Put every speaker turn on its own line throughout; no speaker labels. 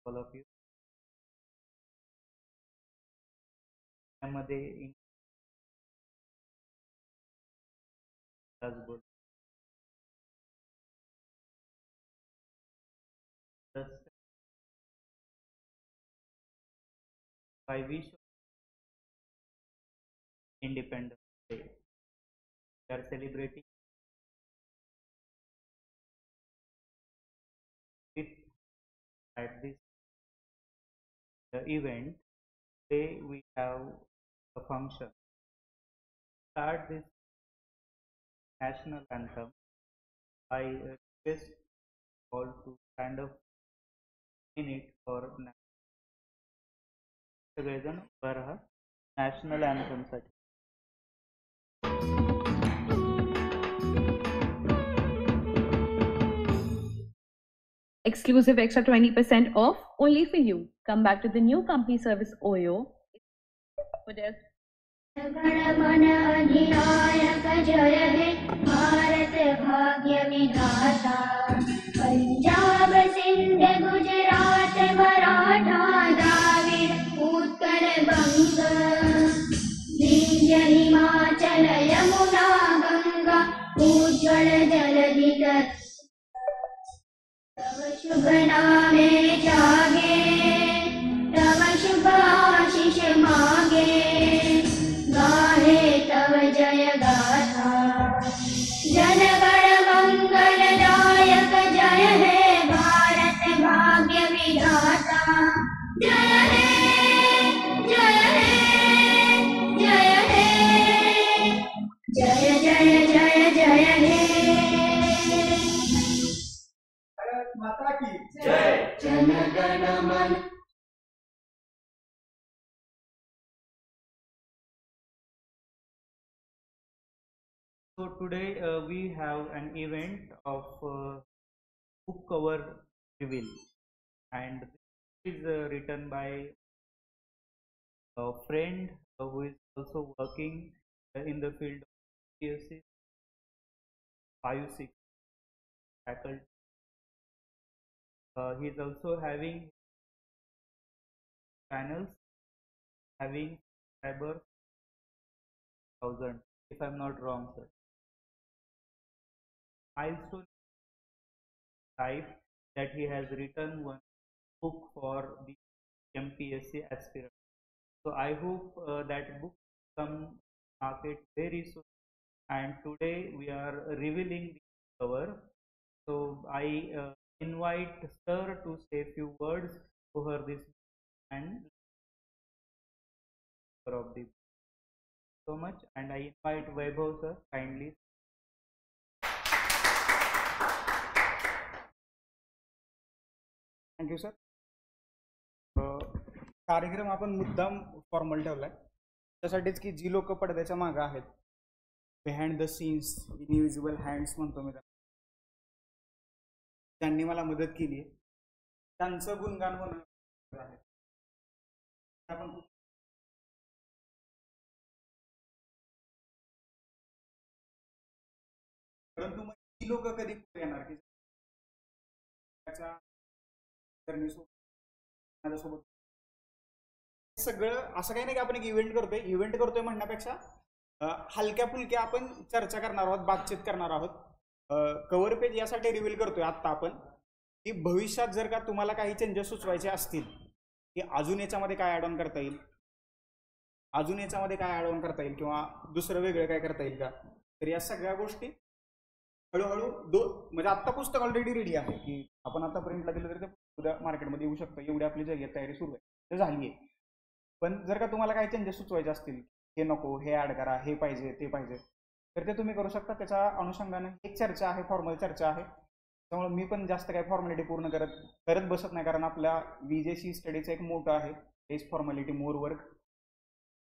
all of you. त्यामध्ये इंग्रज बोल I wish Independence Day. We are celebrating it at this event. Today we have a function. Start this national anthem. I request all to stand up in it for सगळेजण उभा राहा national anthem साठी.
Exclusive extra 20% off only for you. Come back to the new company service OYO.
गणमन अधिनायक जय हे भारत भाग्य विधाता पंजाब सिंध गुजरात मराठा द्राविड़ उत्कल बंग विंध्य हिमाचल यमुना गंगा उज्ज्वल जलधि तव शुभ नामे जागे तव शुभ आशीष मागे गाहे तव जय गाथा जनगण मंगलदायक जय हे भारत भाग्य विधाता जय हे जय हे जय हे जय जय जय जय हे भारत माता की जय जनगण मन.
So today we have an event of book cover reveal, and this is written by a friend who is also working in the field of PSC 5-6 faculty. He is also having channels having subscriber 1000, if I'm not wrong, sir. Milestone life that he has written one book for the MPSC aspirant. So I hope that book come market very soon, and today we are revealing the cover. So I invite sir to say a few words over this and of the so much, and I invite Vaibhav sir kindly.
Thank you sir. कार्यक्रम आपण मुद्दाम formal ठेवलाय त्यासाठीच की जी लोक पडद्याच्या मागे आहेत, behind the scenes, invisible hands म्हणतो मी, त्यांनी मला मदत केली आहे, त्यांचं गुणगान होणं आहे. आपण परंतु मग ही लोक कधी येणार की माझ्यासोबत सगळं असं काही नाही की आपण एक इव्हेंट करतोय म्हणण्यापेक्षा हलक्या फुलक्या आपण चर्चा करणार आहोत, बातचीत करणार आहोत. कव्हर पेज यासाठी रिव्हील करतोय आत्ता आपण की भविष्यात जर का तुम्हाला काही चेंजेस सुचवायचे असतील की अजून याच्यामध्ये काय ॲड ऑन करता येईल, किंवा दुसरं वेगळं काय करता येईल का, तर या सगळ्या गोष्टी हळूहळू म्हणजे आत्ता पुस्तक ऑलरेडी रेडी आहे की आपण आता प्रिंटला दिलं तर ते उद्या मार्केटमध्ये येऊ शकतं, एवढी आपली जगत तयारी सुरू आहे, ते झाली आहे. पण जर का तुम्हाला काही चेंजेस सुचवायचे असतील, हे नको, हे ॲड करा, हे पाहिजे, ते पाहिजे, तर ते तुम्ही करू शकता. त्याच्या अनुषंगाने एक चर्चा आहे, फॉर्मल चर्चा आहे. त्यामुळे मी पण जास्त काही फॉर्मॅलिटी पूर्ण करत बसत नाही, कारण आपल्या VJC स्टडीचं एक मोठं आहे, हेच फॉर्मॅलिटी मोर वर्क.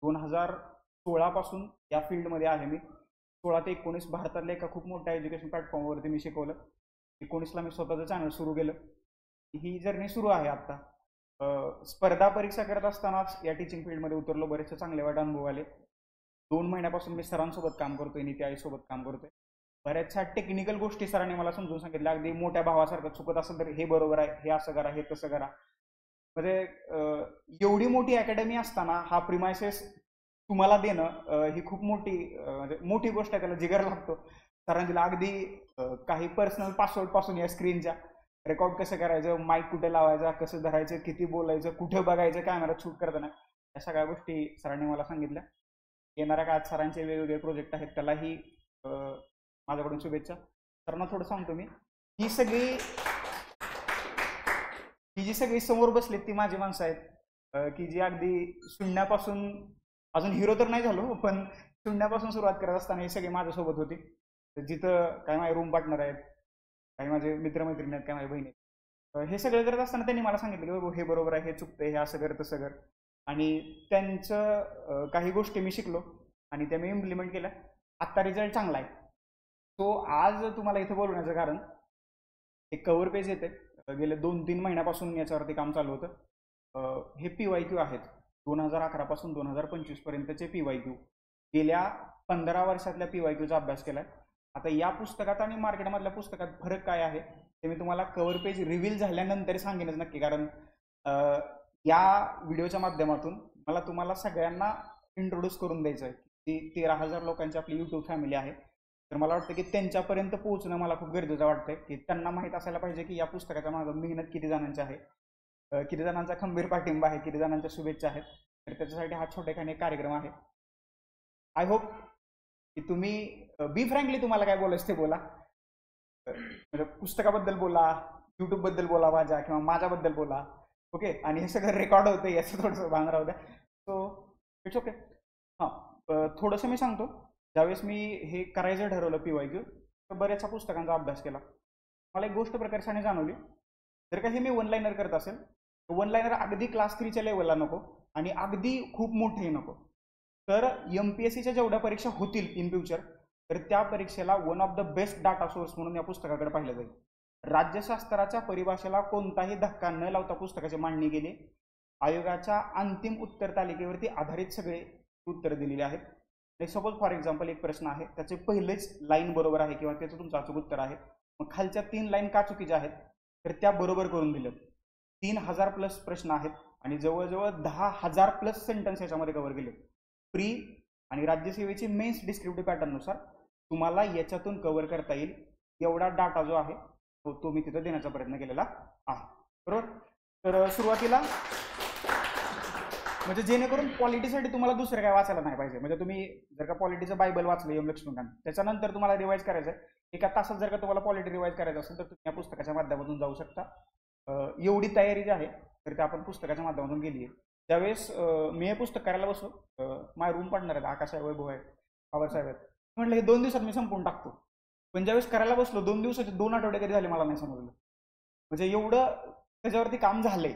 2016 पासून या फील्डमध्ये आहे मी. 16 ते 19 भारतातल्या एका खूप मोठ्या एज्युकेशन प्लॅटफॉर्मवरती मी शिकवलं. 19ला मी स्वतःचं चॅनल सुरू केलं. ही जर्नी सुरू आहे आत्ता. स्पर्धा परीक्षा करत असतानाच या टीचिंग फील्डमध्ये उतरलो. बरेचसे चांगले वाईट अनुभव आले. 2 महिन्यापासून मी सरांसोबत काम करतोय, नीती आयोगसोबत काम करतोय. बऱ्याचशा टेक्निकल गोष्टी सरांनी मला समजून सांगितल्या. अगदी मोठ्या भावासारखं चुकत असेल तर हे बरोबर आहे, हे असं करा, हे तसं करा. म्हणजे एवढी मोठी अकॅडमी असताना हा प्रिमायसेस तुम्हाला देणं ही खूप म्हणजे मोठी गोष्ट आहे. त्याला जिगर लागतो. सरांनी दिला अगदी काही पर्सनल पासवर्ड पासून या स्क्रीनच्या रेकॉर्ड कसं करायचं, माईक कुठे लावायचा, कसं धरायचं, किती बोलायचं, कुठे बघायचं, कॅमेरा शूट करताना, या सगळ्या गोष्टी सरांनी मला सांगितल्या. येणाऱ्या काळात सरांचे वेगवेगळे प्रोजेक्ट आहेत, त्यालाही माझ्याकडून शुभेच्छा. सरांना थोडं सांगतो मी, ही जी सगळी समोर बसलीत ती माझी माणसं आहेत की जी अगदी शून्यापासून, अजून हिरो तर नाही झालो, पण शून्यापासून सुरुवात करत असताना हे सगळे माझ्यासोबत होते. जिथं काही माझे रूम पार्टनर आहेत, काही माझे मित्रमैत्रिणी आहेत, काही माझ्या बहिणी आहेत. हे सगळं करत असताना त्यांनी मला सांगितलं की हे बरोबर आहे, हे चुकतंय, हे असं कर, तसं कर. आणि त्यांचं काही गोष्टी मी शिकलो आणि त्या मी इम्प्लिमेंट केल्या. आत्ता रिझल्ट चांगला आहे. सो आज तुम्हाला इथं बोलवण्याचं कारण, एक कव्हर पेज येते. गेले 2-3 महिन्यापासून याच्यावरती काम चालू होतं. हे PYQ आहेत. 2011 पासून 2025 पर्यंतचे PYQ. गेल्या 15 वर्षातल्या PYQचा अभ्यास केलाय. आता या पुस्तकात आणि मार्केटमधल्या पुस्तकात फरक काय आहे ते मी तुम्हाला कव्हर पेज रिव्हील झाल्यानंतर सांगेनच नक्की. कारण या व्हिडिओच्या माध्यमातून मला तुम्हाला सगळ्यांना इंट्रोड्यूस करून द्यायचं आहे की 13,000 लोकांची आपली यूट्यूब फॅमिली आहे. तर मला वाटतं की त्यांच्यापर्यंत पोहोचणं मला खूप गरजेचं वाटतंय की त्यांना माहीत असायला पाहिजे की या पुस्तकाच्या मागं मेहनत किती जणांची आहे, किती जणांचा खंबीर पाठिंबा आहे, किती जणांच्या शुभेच्छा आहेत. तर त्याच्यासाठी हा छोटेखानी कार्यक्रम आहे. आय होप की तुम्ही बी फ्रँकली तुम्हाला काय बोलायचं ते बोला. म्हणजे पुस्तकाबद्दल बोला, यूट्यूबबद्दल बोला माझ्या, किंवा माझ्याबद्दल बोला. ओके. आणि हे सगळं रेकॉर्ड होतं, याचं थोडंसं भान राहू द्या. So it's okay. हां, थोडंसं मी सांगतो. ज्यावेळेस मी हे करायचं ठरवलं PYQ, तर बऱ्याचशा पुस्तकांचा अभ्यास केला. मला एक गोष्ट प्रकर्षाने जाणवली, जर का हे मी 1 लाइनर करत असेल तर 1 लाइनर अगदी क्लास 3च्या लेवलला नको आणि अगदी खूप मोठेही नको. तर MPSCच्या जेवढ्या परीक्षा होतील इन फ्युचर, तर त्या परीक्षेला one of the best data source म्हणून या पुस्तकाकडे पाहिलं जाईल. राज्यशास्त्राच्या परिभाषेला कोणताही धक्का न लावता पुस्तकाची मांडणी केली. आयोगाच्या अंतिम उत्तर तालिकेवरती आधारित सगळे उत्तर दिलेली आहेत. सपोज फॉर एक्झाम्पल एक प्रश्न आहे, त्याचे पहिलेच लाईन बरोबर आहे किंवा त्याचं तुमचं अचूक उत्तर आहे, मग खालच्या 3 लाईन का चुकीच्या आहेत तर त्या बरोबर करून दिल्यात. 3000+ प्रश्न आहेत आणि जवळजवळ 10,000+ सेंटेन्स याच्यामध्ये कव्हर केले. प्री आणि राज्यसेवेची मेन्स डिस्क्रिप्टिव्ह पॅटर्ननुसार तुम्हाला याच्यातून कव्हर करता येईल एवढा डाटा जो आहे तो मी तिथं देण्याचा प्रयत्न केलेला आहे. बरोबर. तर सुरुवातीला म्हणजे जेणेकरून पॉलिटीसाठी तुम्हाला दुसरं काय वाचायला नाही पाहिजे. म्हणजे तुम्ही जर का पॉलिटीचं बायबल वाचलं एम लक्ष्मीकांत, त्याच्यानंतर तुम्हाला रिवाईज करायचं आहे, एका तासात जर का तुम्हाला पॉलिटी रिवाईज करायचं असेल तर तुम्ही या पुस्तकाच्या माध्यमातून जाऊ शकता. एवढी तयारी जी आहे तर ते आपण पुस्तकाच्या माध्यमातून गेली आहे. त्यावेळेस मी हे पुस्तक करायला बसलो, माझे रूम पार्टनर आहेत, आकाश आहे, वैभव आहे, पवार साहेब आहेत. म्हटलं हे 2 दिवसात मी संपवून टाकतो. पण ज्यावेळेस करायला बसलो 2 दिवसाचे 2 आठवडे कधी झाले मला नाही समजलं. म्हणजे एवढं त्याच्यावरती काम झालंय.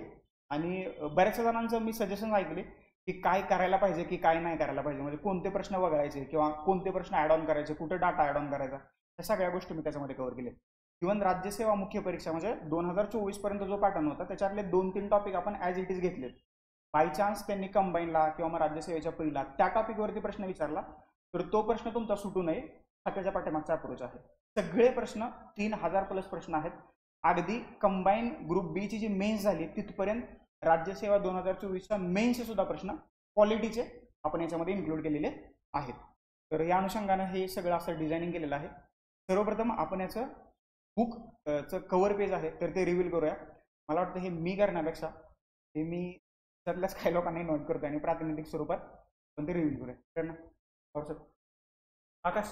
आणि बऱ्याचशा जणांचं मी सजेशन ऐकले की काय करायला पाहिजे की काय नाही करायला पाहिजे, म्हणजे कोणते प्रश्न वगळायचे किंवा कोणते प्रश्न ॲड ऑन करायचे, कुठे डाटा ॲड ऑन करायचा, या सगळ्या गोष्टी मी त्याच्यामध्ये कव्हर केले. इव्हन राज्यसेवा मुख्य परीक्षा म्हणजे 2024 पर्यंत जो पॅटर्न होता त्याच्यातले 2-3 टॉपिक आपण ॲज इट इज घेतलेत. बाय चान्स त्यांनी कंबाईनला किंवा मग राज्यसेवेच्या पहिला त्या टॉपिकवरती प्रश्न विचारला तर तो प्रश्न तुमचा सुटू नये हा त्याच्या पाठीमागचा अप्रोच आहे. सगळे प्रश्न 3000+ प्रश्न आहेत. अगदी कंबाईन ग्रुप B ची जी मेन्स झाली तिथपर्यंत राज्यसेवा 2024च्या मेन्सचे सुद्धा प्रश्न क्वालिटीचे आपण याच्यामध्ये इन्क्लूड केलेले आहेत. तर या अनुषंगाने हे सगळं असं डिझायनिंग केलेलं आहे. सर्वप्रथम आपण याचं बुकचं कव्हर पेज आहे तर ते रिव्हील करूया. मला वाटतं हे मी करण्यापेक्षा हे मी त्यातल्याच काही लोकांनी नोट करतो आणि प्रातिनिधिक स्वरूपात पण ते रिव्हील करूया. आकाश,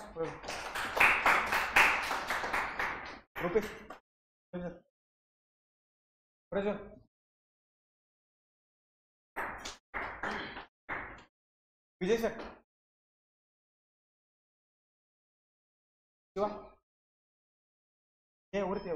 रुपेश, प्रज्वल, विजय सर, शिवा, वरती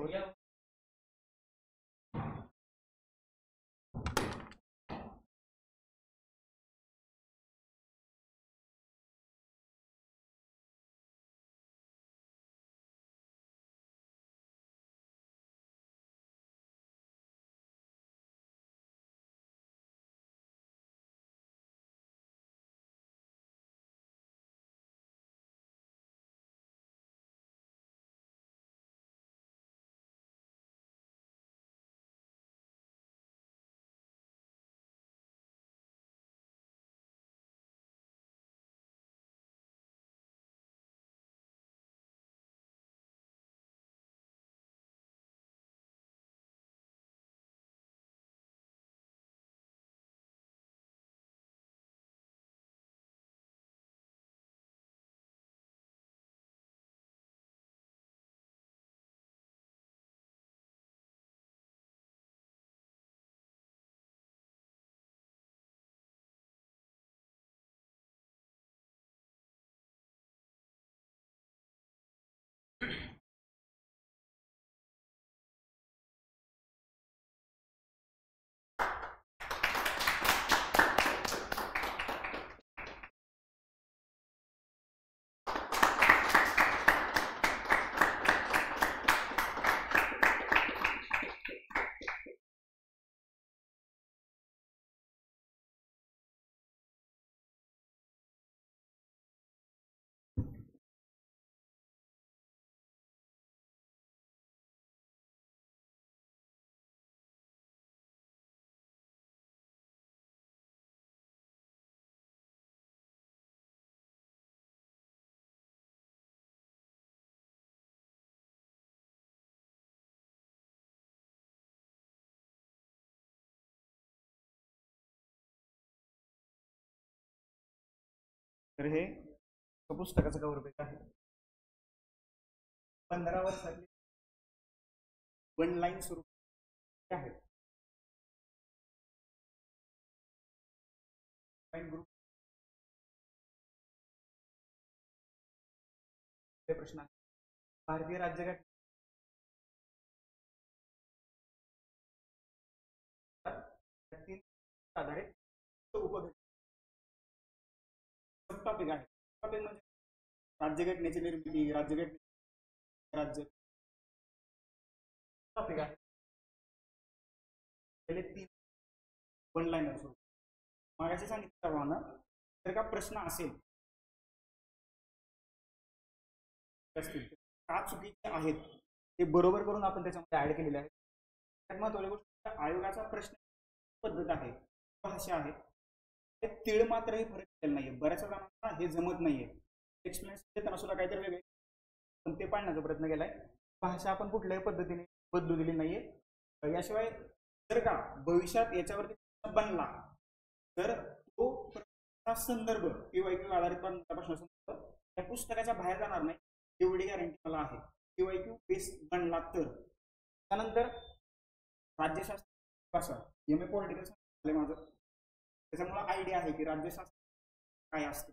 तर हे पुस्तकाचं कव्हर पेज आहे. 15 वर्षातली वन लाईन स्वरूप आहे. ग्रुप प्रश्न आहे. भारतीय राज्यघटना आधारित उपघटना सब टॉपिक आहे. टॉपिक म्हणजे राज्यघटनेची निर्मिती, राज्य टॉपिक आहे. पहिले 3 वन लाईनर स्वरूप. मागाशी सांगितलं जर का प्रश्न असेल का चुकीचे आहेत ते बरोबर करून आपण त्याच्यामध्ये ऍड केलेले आहेत. त्यात महत्त्वाची गोष्ट आयोगाचा प्रश्न पद्धत आहे, भाषा आहे, ते तीळ मात्र हे फरक केलेला नाहीये. बऱ्याच जणांना हे जमत नाहीये. एक्सप्लेनेशन देताना सुद्धा काहीतरी वेगळे पण ते पाळण्याचा प्रयत्न केलाय. भाषा आपण कुठल्याही पद्धतीने बदलू दिली नाहीये. याशिवाय जर का भविष्यात याच्यावरती बनला तर तो संदर्भ किंवा आधारित प्रश्न त्या पुस्तकाच्या बाहेर जाणार नाही एवढी गॅरंटी मला आहे. QIQ बेस बनला तर. त्यानंतर राज्यशास्त्र भाषा MA पॉलिटिकल सायन्स माझं, त्याच्यामुळे आयडिया आहे की राज्यशास्त्र काय असते.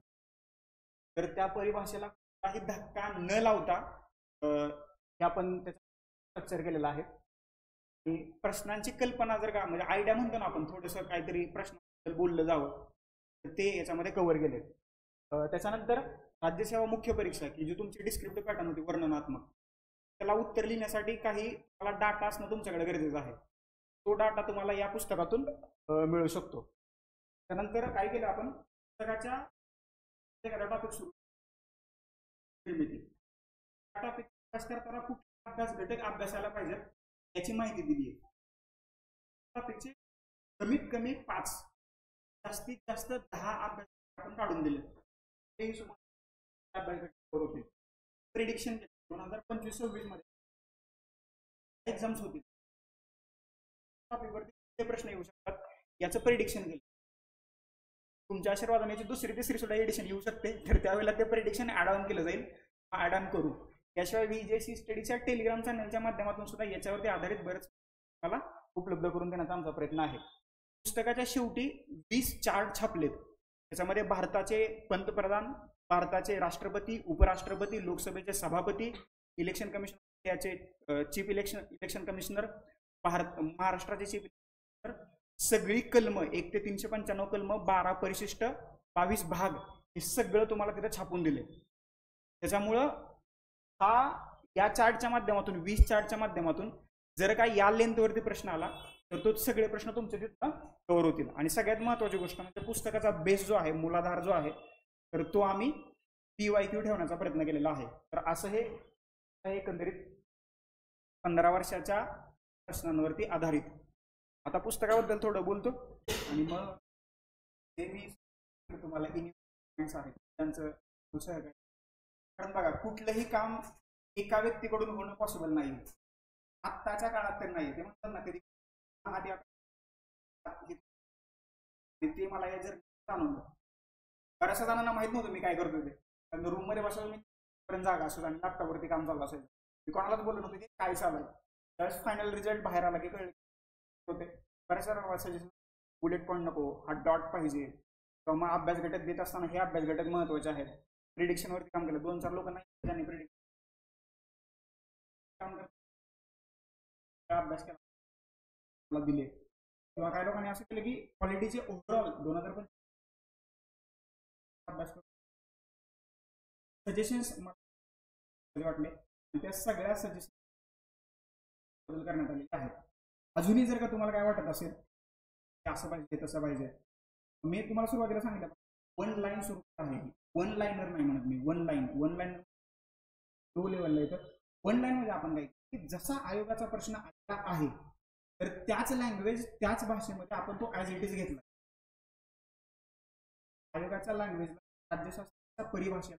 तर त्या परिभाषेला काही धक्का न लावता हे आपण त्याचा स्ट्रक्चर केलेला आहे. आणि प्रश्नांची कल्पना जर का म्हणजे आयडिया म्हणतो ना आपण, थोडंसं काहीतरी प्रश्न बोललं जावं तर ते याच्यामध्ये कव्हर केले. त्याच्यानंतर राज्यसेवा मुख्य परीक्षा की जी तुमची डिस्क्रिप्टिव्ह पॅटर्न होती वर्णनात्मक, त्याला उत्तर लिहिण्यासाठी काही मला डाटा असणं तुमच्याकडे गरजेचं आहे. तो डाटा तुम्हाला या पुस्तकातून मिळू शकतो. त्यानंतर काय केलं आपण, पुस्तकाच्या एखादा टॉपिक सुरू निर्मिती टॉपिक अभ्यास करताना कुठला अभ्यास घटक अभ्यासाला पाहिजे याची माहिती दिली आहे. टॉपिकचे कमीत कमी 5, जास्तीत जास्त 10 अभ्यास आपण काढून दिले. ते अभ्यास होते. प्रिडिक्शन 2025-26 मध्ये एक्झाम्स होतील. टॉपिकवरती प्रश्न येऊ शकतात, याचं प्रिडिक्शन केलं. तुमच्या आशीर्वादाने याची 2री 3री सुद्धा एडिशन येऊ शकते, तर त्यावेळेला ते प्रिडिक्शन ॲड ऑन केलं जाईल. ॲड ऑन करू. याशिवाय VJC स्टडीच्या टेलिग्राम चॅनलच्या माध्यमातून सुद्धा याच्यावरती आधारित बरेच मला उपलब्ध करून देण्याचा आमचा प्रयत्न आहे. पुस्तकाच्या शेवटी 20 चार्ट छापलेत. त्याच्यामध्ये भारताचे पंतप्रधान, भारताचे राष्ट्रपती, उपराष्ट्रपती, लोकसभेचे सभापती, इलेक्शन कमिशनर, याचे चीफ इलेक्शन कमिशनर, महाराष्ट्राचे चीफ मिनिस्टर, सगळी कलम 1 ते 395 कलम, 12 परिशिष्ट, 22 भाग, हे सगळं तुम्हाला तिथे छापून दिले. त्याच्यामुळं या चार्टच्या माध्यमातून 20 चार्टच्या माध्यमातून जर का या लेंथवरती प्रश्न आला तर तो सगळे प्रश्न तुमचे तिथं कव्हर होतील. आणि सगळ्यात महत्त्वाची गोष्ट म्हणजे पुस्तकाचा बेस जो आहे, मूलाधार जो आहे, तर तो आम्ही PYQ ठेवण्याचा प्रयत्न केलेला आहे. तर असं हे एकंदरीत 15 वर्षाच्या प्रश्नांवरती आधारित. आता पुस्तकाबद्दल थोडं बोलतो आणि मग ते मी तुम्हाला आहे त्यांचं सहकार्य. कारण बघा, कुठलंही काम एका व्यक्तीकडून होणं पॉसिबल नाही. आत्ताच्या काळात तर नाही. ते म्हणतात ना, कधी ते मला हे जर जाणवलं, बऱ्याचशा जणांना माहित नव्हतं मी काय करतो ते. कारण रूम मध्ये बसायला मी पर्यंत जागा असेल आणि लॅपटॉपवरती काम चाललं असेल. मी कोणालाच बोललो नव्हतं की काय चालू आहे. त्यावेळेस फायनल रिझल्ट बाहेर आला की कळले होते. बऱ्याच जणांना सजेशन, बुलेट पॉईंट नको, हा डॉट पाहिजे, किंवा मग अभ्यास घटक देत असताना हे अभ्यास घटक महत्वाचे आहेत. प्रिडिक्शनवरती काम केलं. 2-4 लोक नाही ज्यांनी प्रिडिक्शन अभ्यास केला दिले. किंवा काही लोकांनी असं केलं की क्वालिटीचे ओव्हरऑल 2025 अभ्यास करून सजेशन्स मला वाटले. त्या सगळ्या सजेशन बदल करण्यात आलेले आहेत. अजूनही जर का तुम्हाला काय वाटत असेल की असं पाहिजे तसं पाहिजे, मी तुम्हाला सुरुवातीला सांगितलं 1 लाईन सुरू आहे. 1 लाईनर नाही म्हणत मी, 1 लाईन लो लेवलला येतं. 1 लाईन म्हणजे आपण काय की जसा आयोगाचा प्रश्न आलेला आहे तर त्याच लँग्वेज, त्याच भाषेमध्ये आपण तो ॲज इट इज घेतला. आयोगाच्या लँग्वेजला राज्यशास्त्राच्या परिभाषेत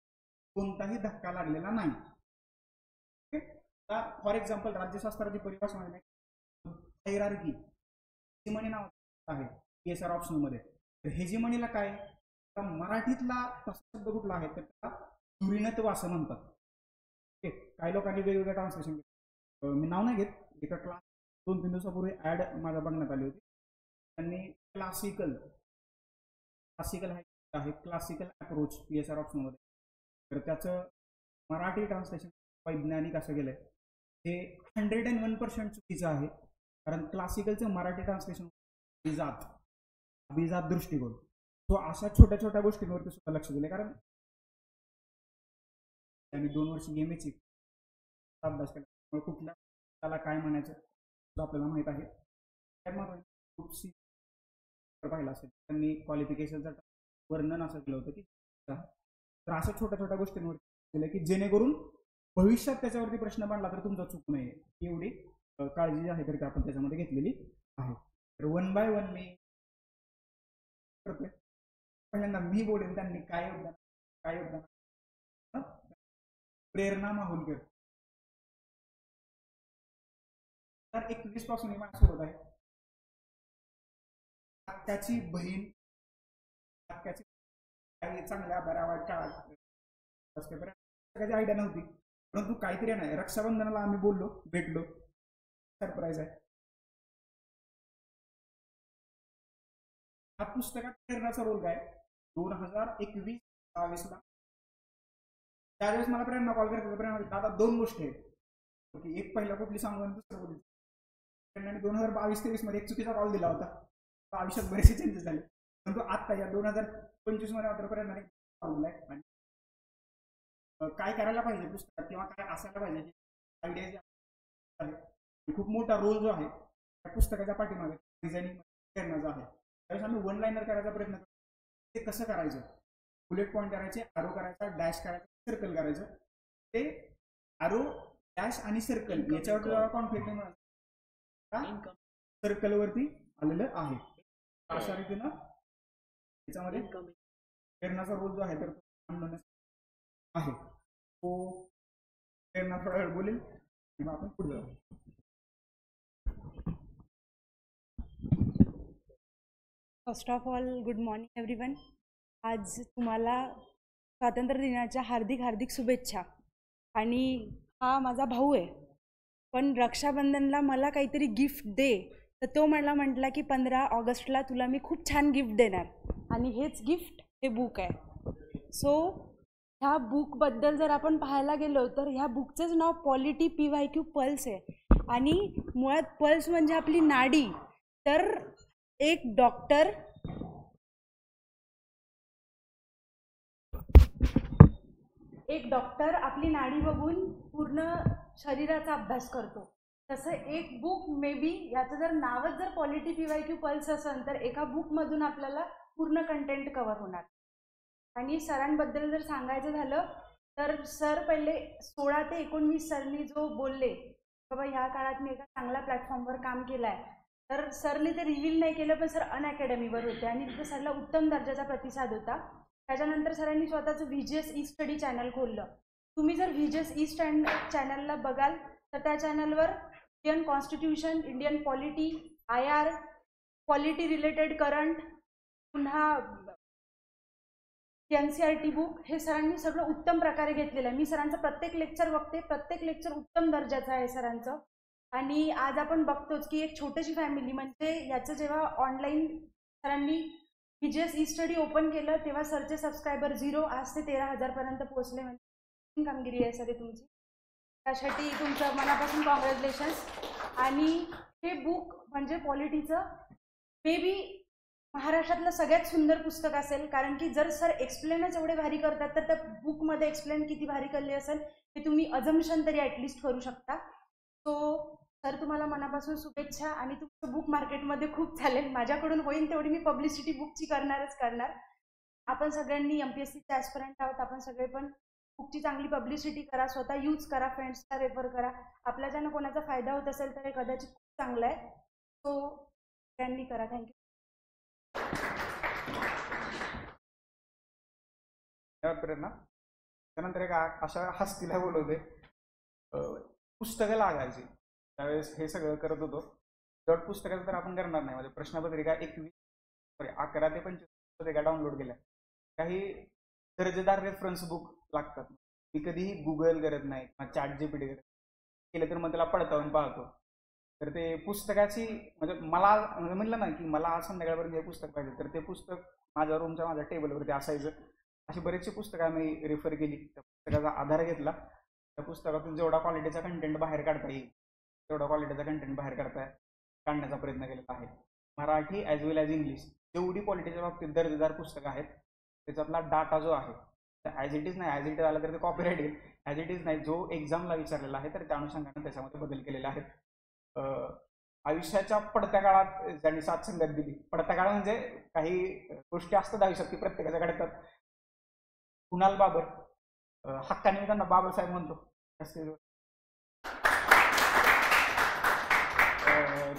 कोणताही धक्का लागलेला नाही. फॉर एक्झाम्पल, राज्यशास्त्राची परिभाषा म्हणजे हायरार्की, हेजिमनी नाव आहे PSR ऑप्शनमध्ये. तर हेजिमनीला काय, मराठीतला तसा शब्द कुठला आहे तर त्याला धुरीणत्व असं म्हणतात. काही लोकांनी वेगवेगळ्या ट्रान्सलेशन, मी नाव नाही घेत, एका क्लास 2-3 दिवसापूर्वी ॲड माझ्या बघण्यात आली होती. त्यांनी क्लासिकल आहे, क्लासिकल अप्रोच PSR ऑप्शनमध्ये. तर त्याचं मराठी ट्रान्सलेशन वैज्ञानिक असं गेलंय. हे 101% चुकीचं आहे. कारण क्लासिकलचं मराठी ट्रान्सलेशन अभिजात दृष्टिकोन. तो अशा छोट्या छोट्या गोष्टींवरती सुद्धा लक्ष दिले. कारण त्यांनी 2 वर्ष MA अभ्यास केला, कुठल्या त्याला काय म्हणायचं आपल्याला माहित आहे. पाहिलं असेल त्यांनी क्वालिफिकेशनचं वर्णन असं केलं होतं की तर अशा छोट्या छोट्या गोष्टींवर केलं की जेणेकरून भविष्यात त्याच्यावरती प्रश्न मांडला तर तुमचा चूक नाही. एवढी काळजी आहे तर आपण त्याच्यामध्ये घेतलेली आहे. तर 1 बाय 1 मी करतोय. पहिल्यांदा मी बोलेन त्यांनी काय योगदान प्रेरणा माहुलकर 2021 पासून ही माझ्यासोबत आहे. त्याची बहीण, त्याची काही चांगल्या बऱ्या वाईट काळात आयडिया नव्हती, परंतु काहीतरी नाही. रक्षाबंधनाला आम्ही बोललो, भेटलो, सरप्राईज आहे. हा पुस्तकात प्रेरणाचा रोल काय 2021-22 ला त्यावेळेस मला प्रेरणा कॉल करते. प्रेरणा दादा 2 गोष्टी आहेत, एक पहिला कुठली सांगू आणि दुसरं बोलली. प्रेरणाने 2022-23 मध्ये एक चुकीचा कॉल दिला होता. आयुष्यात बरेचसे चेंजेस झाले, परंतु आता या 2025 मध्ये मात्र प्रेरणाने कॉल दिलाय. आणि काय करायला पाहिजे पुस्तकात किंवा काय असायला पाहिजे आयडिया जे आहे, खूप मोठा रोल जो आहे त्या पुस्तकाच्या पाठीमागे डिझायनिंग प्रेरणाचा आहे. त्यावेळेस आम्ही 1 लाईनर करायचा प्रयत्न करतो. ते कसं करायचं, बुलेट पॉईंट करायचे, आरो करायचा, डॅश करायचा, सर्कल करायचं. ते आरो, डॅश आणि सर्कल याच्यावर कॉन्फ्लिक्ट सर्कलवरती आलेलं आहे. अशा रीतीनं त्याच्यामध्ये प्रेरणाचा रोल जो आहे तर आहे तो प्रेरणा थोडा वेळ बोलेल आणि मग आपण पुढे जाऊ.
First of all good morning everyone. आज तुम्हाला स्वातंत्र्य दिनाच्या हार्दिक हार्दिक शुभेच्छा. आणि हा माझा भाऊ आहे, पण रक्षाबंधनला मला काहीतरी गिफ्ट दे, तर तो मला म्हटला की 15 ऑगस्टला तुला मी खूप छान गिफ्ट देणार, आणि हेच गिफ्ट हे बुक आहे. सो ह्या बुकबद्दल जर आपण पाहायला गेलो तर ह्या बुकचंच नाव पॉलिटी PYQ पल्स आहे. आणि मुळात पल्स म्हणजे आपली नाडी. तर एक डॉक्टर आपली नाडी बघून पूर्ण शरीराचा अभ्यास करतो, तसं एक बुक मे बी याचं जर नावच जर पॉलिटी PYQ पल्स असेल तर एका बुकमधून आपल्याला पूर्ण कंटेंट कव्हर होणार. आणि सरांबद्दल जर सांगायचं झालं तर सर पहिले 16 ते 19 सरनी जो बोलले बाबा ह्या काळात मी एका चांगल्या प्लॅटफॉर्मवर काम केलं आहे, तर सरने ते रिव्हील नाही केलं, पण सर अनअकॅडमीवर होते आणि तिथे सरला उत्तम दर्जाचा प्रतिसाद होता. त्याच्यानंतर सरांनी स्वतःचं VGS ई-स्टडी चॅनल खोललं. तुम्ही जर VGS ई-स्टडी चॅनलला बघाल तर त्या चॅनलवर Indian constitution, Indian polity, IR, polity related current, पुन्हा NCERT बुक हे सरांनी सगळं उत्तम प्रकारे घेतलेलं आहे. मी सरांचं प्रत्येक लेक्चर बघते, प्रत्येक लेक्चर उत्तम दर्जाचं आहे सरांचं. आणि आज आपण बघतोच की एक छोटीशी फॅमिली म्हणजे याचं जेव्हा ऑनलाईन सरांनी VGS ई-स्टडी ओपन केलं तेव्हा सरचे सबस्क्रायबर 0, आज ते 13,000 पर्यंत पोहोचले. म्हणजे कामगिरी आहे सर तुमची, त्यासाठी तुमचं मनापासून कॉंग्रॅच्युलेशन्स. आणि हे बुक म्हणजे पॉलिटीचं मे बी महाराष्ट्रातलं सगळ्यात सुंदर पुस्तक असेल, कारण की जर सर एक्सप्लेनच एवढे भारी करतात तर त्या बुकमध्ये एक्सप्लेन किती भारी केली असेल हे तुम्ही अजम्पशन तरी ॲटलिस्ट करू शकता. सो सर तुम्हाला मनापासून शुभेच्छा. आणि तुमचं बुक मार्केटमध्ये खूप चालेल, माझ्याकडून होईल तेवढी मी पब्लिसिटी बुकची करणार. आपण सगळ्यांनी MPSCचे ॲस्पिरंट आहोत, आपण सगळे पण बुकची चांगली पब्लिसिटी करा, स्वतः यूज करा, फ्रेंड्सला रेफर करा. आपल्याच्यानं कोणाचा फायदा होत असेल तर हे कदाचित खूप चांगलं आहे. सो सगळ्यांनी करा. थँक्यू.
प्रेरणा त्यानंतर एक अशा हस्तीला बोलवते, पुस्तकं लागायची त्यावेळेस हे सगळं करत होतो. शेवट पुस्तकाचं तर आपण करणार नाही, म्हणजे प्रश्नपत्रिका 11 ते 25 पत्रिका डाउनलोड केल्या. काही दर्जेदार रेफरन्स बुक लागतात. मी कधीही गुगल करत नाही किंवा ChatGPT केलं तर मग त्याला पडताळून पाहतो. तर ते पुस्तकाची म्हणजे मला म्हणलं ना की मला आज संध्याकाळपर्यंत हे पुस्तक पाहिजे, तर ते पुस्तक माझ्या रूमच्या माझ्या टेबलवरती असायचं. अशी बरेचशी पुस्तकं आम्ही रेफर केली, त्या पुस्तकाचा आधार घेतला. त्या पुस्तकातून जेवढा क्वालिटीचा कंटेंट बाहेर काढता येईल तेवढा क्वालिटीचा कंटेंट बाहेर काढण्याचा प्रयत्न केलेला आहे. मराठी ॲज वेल ॲज इंग्लिश जेवढी क्वालिटीच्या बाबतीत दर्जेदार पुस्तकं आहेत त्याच्यातला डाटा जो आहे ॲज इट इज नाही, ॲज इट इज आला तर ते कॉपीराईट येईल, ॲज इट इज नाही, जो एक्झामला विचारलेला आहे तर त्या अनुषंगाने त्याच्यामध्ये बदल केलेले आहेत. आयुष्याच्या पडत्या काळात ज्यांनी साथ संगत दिली, पडत्या काळ म्हणजे काही गोष्टी असतात आयुष्यात की प्रत्येकाच्या घडतात. कुणाल बाबर, हक्काने मी त्यांना बाबासाहेब म्हणतो.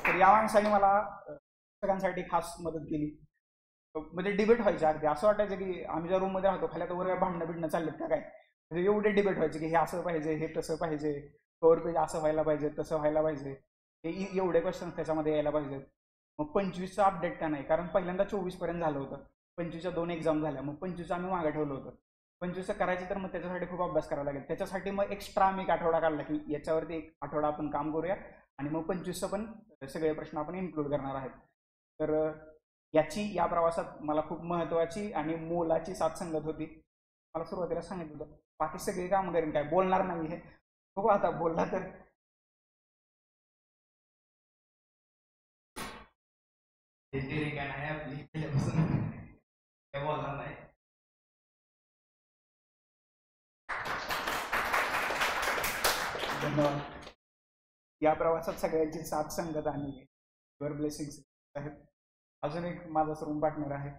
तर या माणसाने मला पुस्तकांसाठी खास मदत केली. म्हणजे डिबेट व्हायचे अगदी, असं वाटायचं की आम्ही ज्या रूममध्ये राहतो खाली तर वर भांडणं बिडणं चाललेत का काय, म्हणजे एवढे डिबेट व्हायचे की हे असं पाहिजे, हे तसं पाहिजे, कव्हर पेज असं व्हायला पाहिजे, तसं व्हायला पाहिजे, हे एवढे क्वेश्चन त्याच्यामध्ये यायला पाहिजेत. मग 25चं अपडेट का नाही, कारण पहिल्यांदा 24 पर्यंत झालं होतं, 25च्या 2 एक्झाम झाल्या, मग 25चं आम्ही मागे ठेवलं होतं. 25चं करायचं तर मग त्याच्यासाठी खूप अभ्यास करावा लागेल. त्याच्यासाठी मग एक्स्ट्रा आम्ही एक आठवडा काढला की याच्यावरती एक आठवडा आपण काम करूया आणि मग 25चं पण सगळे प्रश्न आपण इन्क्लूड करणार आहेत. तर या प्रवासात मला खूप महत्त्वाची आणि मोलाची साथ संगत होती. मला सुरुवातीला सांगितलं होतं बाकी सगळे काम करेन, काय बोलणार नाही हे, हो आता बोलला तर बोलणार नाही. धन्यवाद. या प्रवासात सगळ्यांची साथ संगत आणि युअर ब्लेसिंग्स आहेत. अजून एक माझा रूम पार्टनर आहे,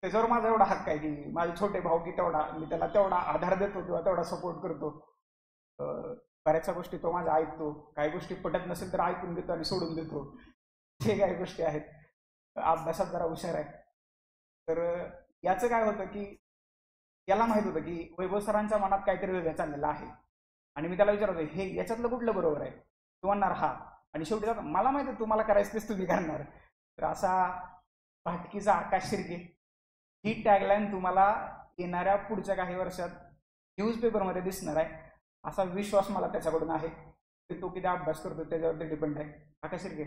त्याच्यावर माझा एवढा हक्क आहे की माझे छोटे भाऊ की तेवढा मी त्याला तेवढा आधार देतो किंवा तेवढा सपोर्ट करतो. बऱ्याचशा गोष्टी तो माझा ऐकतो, काही गोष्टी पटत नसेल तर ऐकून देतो आणि सोडून देतो. जे काही गोष्टी आहेत, अभ्यासात जरा हुशार आहे. तर याचं काय होतं की याला माहित होतं की वैभव सरांच्या मनात काहीतरी वेगळं चाललेलं आहे, आणि मी त्याला विचारतो हे याच्यातलं कुठलं बरोबर आहे, तू म्हणणार हा, आणि शेवटी मला माहिती आहे तुम्हाला करायचं तेच तुम्ही करणार. तर असा भाटकीचा आकाश शिर्के ही टॅगलाईन तुम्हाला येणाऱ्या पुढच्या काही वर्षात न्यूजपेपरमध्ये दिसणार आहे, असा विश्वास मला त्याच्याकडून आहे. की तो किती अभ्यास करतो त्याच्यावरती डिपेंड आहे. आकाश शिर्के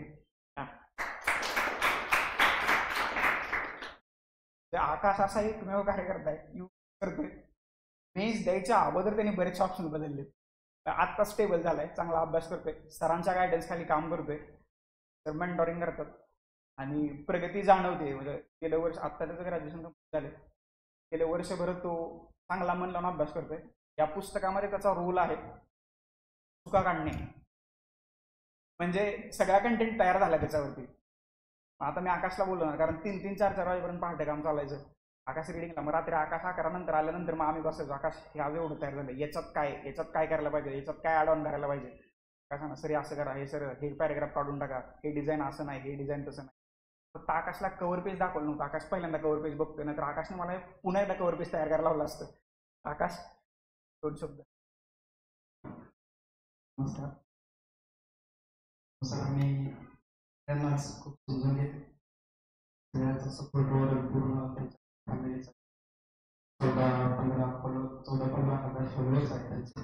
आकाश असा एकमेव कार्यकर्ता आहे यूज करतोय. मेन्स द्यायच्या अगोदर त्यांनी बरेचसे ऑप्शन बदलले, आत्ता स्टेबल झालाय, चांगला अभ्यास करतोय, सरांच्या गायडन्स खाली काम करतोय, तर मेंटॉरिंग करतात आणि प्रगती जाणवते. म्हणजे गेल्या वर्ष आत्ता त्याचं ग्रॅज्युएशन कंप्लीट झाले, गेल्या वर्षभर तो चांगला मन लावून अभ्यास करतोय. या पुस्तकामध्ये त्याचा रोल आहे चुका काढणे, म्हणजे सगळा कंटेंट तयार झाला त्याच्यावरती. आता मी आकाशला बोलणार, कारण 3-3, 4-4 वाजेपर्यंत पहाटे काम चालायचं आकाश रिडिंगला. मग रात्री आकाश 11 नंतर आल्यानंतर मग आम्ही बसायचो, आकाश हे आज एवढं तयार झालं, याच्यात काय करायला पाहिजे, याच्यात काय ॲड ऑन करायला पाहिजे, काय सांगा सर असं करा, हे सर हे पॅरेग्राफ काढून टाका, हे डिझाईन असं नाही, हे डिझाईन तसं नाही. फक्त आकाशला कव्हर पेज दाखवलं नव्हतं. आकाश पहिल्यांदा कव्हर पेज बघतोय, नंतर आकाशने मला पुन्हा एकदा कव्हर पेज तयार करायला लावलं असतं. आकाश दोन शब्द.
नमस्कार सर, आम्ही त्यांनाच खूप समजून घेते त्याचा सपोर्टवर पूर्ण फॅमिलीचा 14-15 हजार फॉलोअर्स आहेत त्यांचे.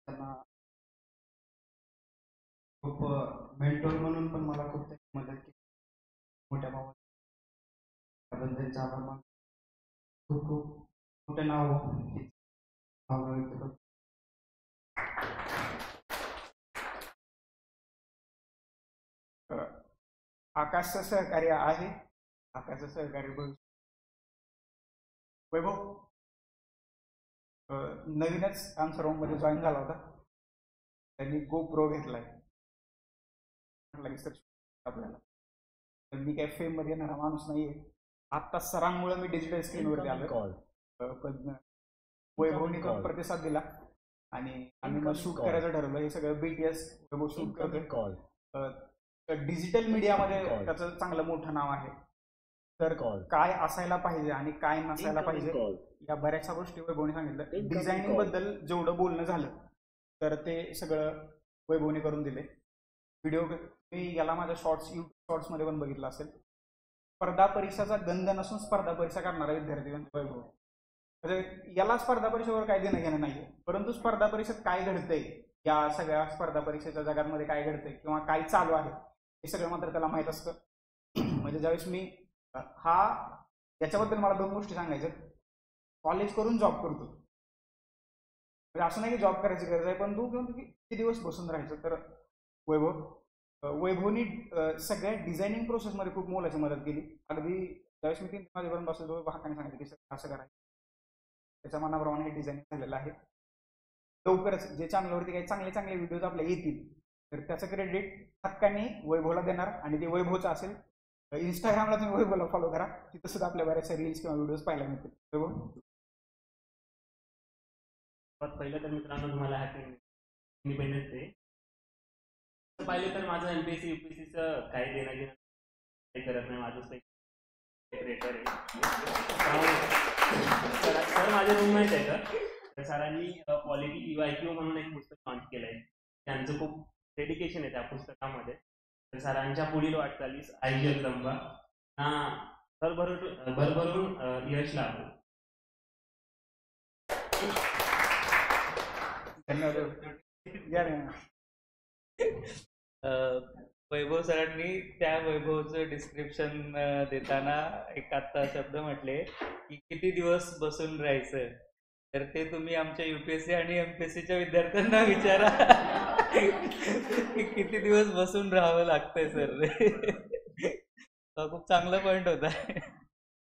त्यांना खूप मेंटॉर म्हणून पण मला खूप त्यांची मदत केली, मोठ्या भावाला त्याबद्दल त्यांच्या आभार मानतो. खूप खूप मोठे नाव व्यक्त करतो.
आकाशचं सहकार्य आहे, आकाशचं सहकार्य भविष्य. वैभव नवीनच आन्सर रूममध्ये जॉईन झाला होता, त्यांनी GoPro घेतलाय. म्हटलं की सर आपल्याला, तर मी काय फेम मध्ये येणारा माणूस नाहीये. आत्ता सरांमुळे मी डिजिटल स्क्रीनवरती आलो, पण वैभवने तो प्रतिसाद दिला आणि आम्ही मग शूट करायचं ठरवलं. हे सगळं BTS वैभव शूट करतोय. डिजिटल मीडियामध्ये त्याचं चांगलं मोठं नाव आहे. तर काय असायला पाहिजे आणि काय नसायला पाहिजे या बऱ्याचशा गोष्टी वैभवने सांगितलं. डिझायनिंग बद्दल जेवढं बोलणं झालं तर ते सगळं वैभवने करून दिले. व्हिडिओ मी याला माझ्या यूट्यूब शॉर्ट्समध्ये पण बघितलं असेल. स्पर्धा परीक्षाचा गंध नसून स्पर्धा परीक्षा करणारा विद्यार्थी वैभव. म्हणजे याला स्पर्धा परीक्षेवर काय देणं घेणं नाहीये, परंतु स्पर्धा परीक्षेत काय घडतंय, या सगळ्या स्पर्धा परीक्षेच्या जगामध्ये काय घडतंय किंवा काय चालू आहे हे सगळं मात्र त्याला माहीत असतं. म्हणजे ज्यावेळेस मी याच्याबद्दल मला 2 गोष्टी सांगायच्या. कॉलेज करून जॉब करतो, म्हणजे असं नाही की जॉब करायची गरज आहे, पण तू किती दिवस बसून राहायचं. तर वैभवनी सगळ्या डिझायनिंग प्रोसेसमध्ये खूप मोलाची मदत केली. अगदी ज्यावेळेस मी 3 वाजेपर्यंत बसलो हाताने सांगितलं की असं करायचं, त्याच्या मनाप्रमाणे हे डिझायनिंग झालेलं आहे. लवकरच जे चॅनलवरती काही चांगले चांगले व्हिडिओज आपल्या येतील तर त्याचं क्रेडिट हक्काने वैभवला देणार, आणि ते वैभवचं असेल. इंस्टाग्रामला तुम्ही वैभवला फॉलो करा, तिथं सुद्धा आपल्या बऱ्याचशा रील्स किंवा व्हिडिओज पाहायला मिळतील. वैभव
पहिलं तर मित्रांनो तुम्हाला हॅपी इंडिपेंडन्स डे. पाहिलं तर माझं MPSC UPSCचं काही देणं घेणं काही करत नाही. माझं सेक्रेटर आहे सर, माझे रूममेट आहे. तर सरांनी पॉलिटी EYQ म्हणून एक पुस्तक लॉन्च केलं आहे. त्यांचं खूप डेडिकेशन आहे त्या पुस्तकामध्ये. तर सरांच्या पुढील वाटचालीस आई जगदंबा भरभरून यश लाभो.
धन्यवाद.
वैभव सरांनी त्या वैभवचं डिस्क्रिप्शन देताना एक आत्ता शब्द म्हटले की किती दिवस बसून राहायचं, तर ते तुम्ही आमच्या UPSC आणि MPSCच्या विद्यार्थ्यांना विचारा की किती दिवस बसून राहावं लागतंय सर. खूप चांगला पॉईंट होता.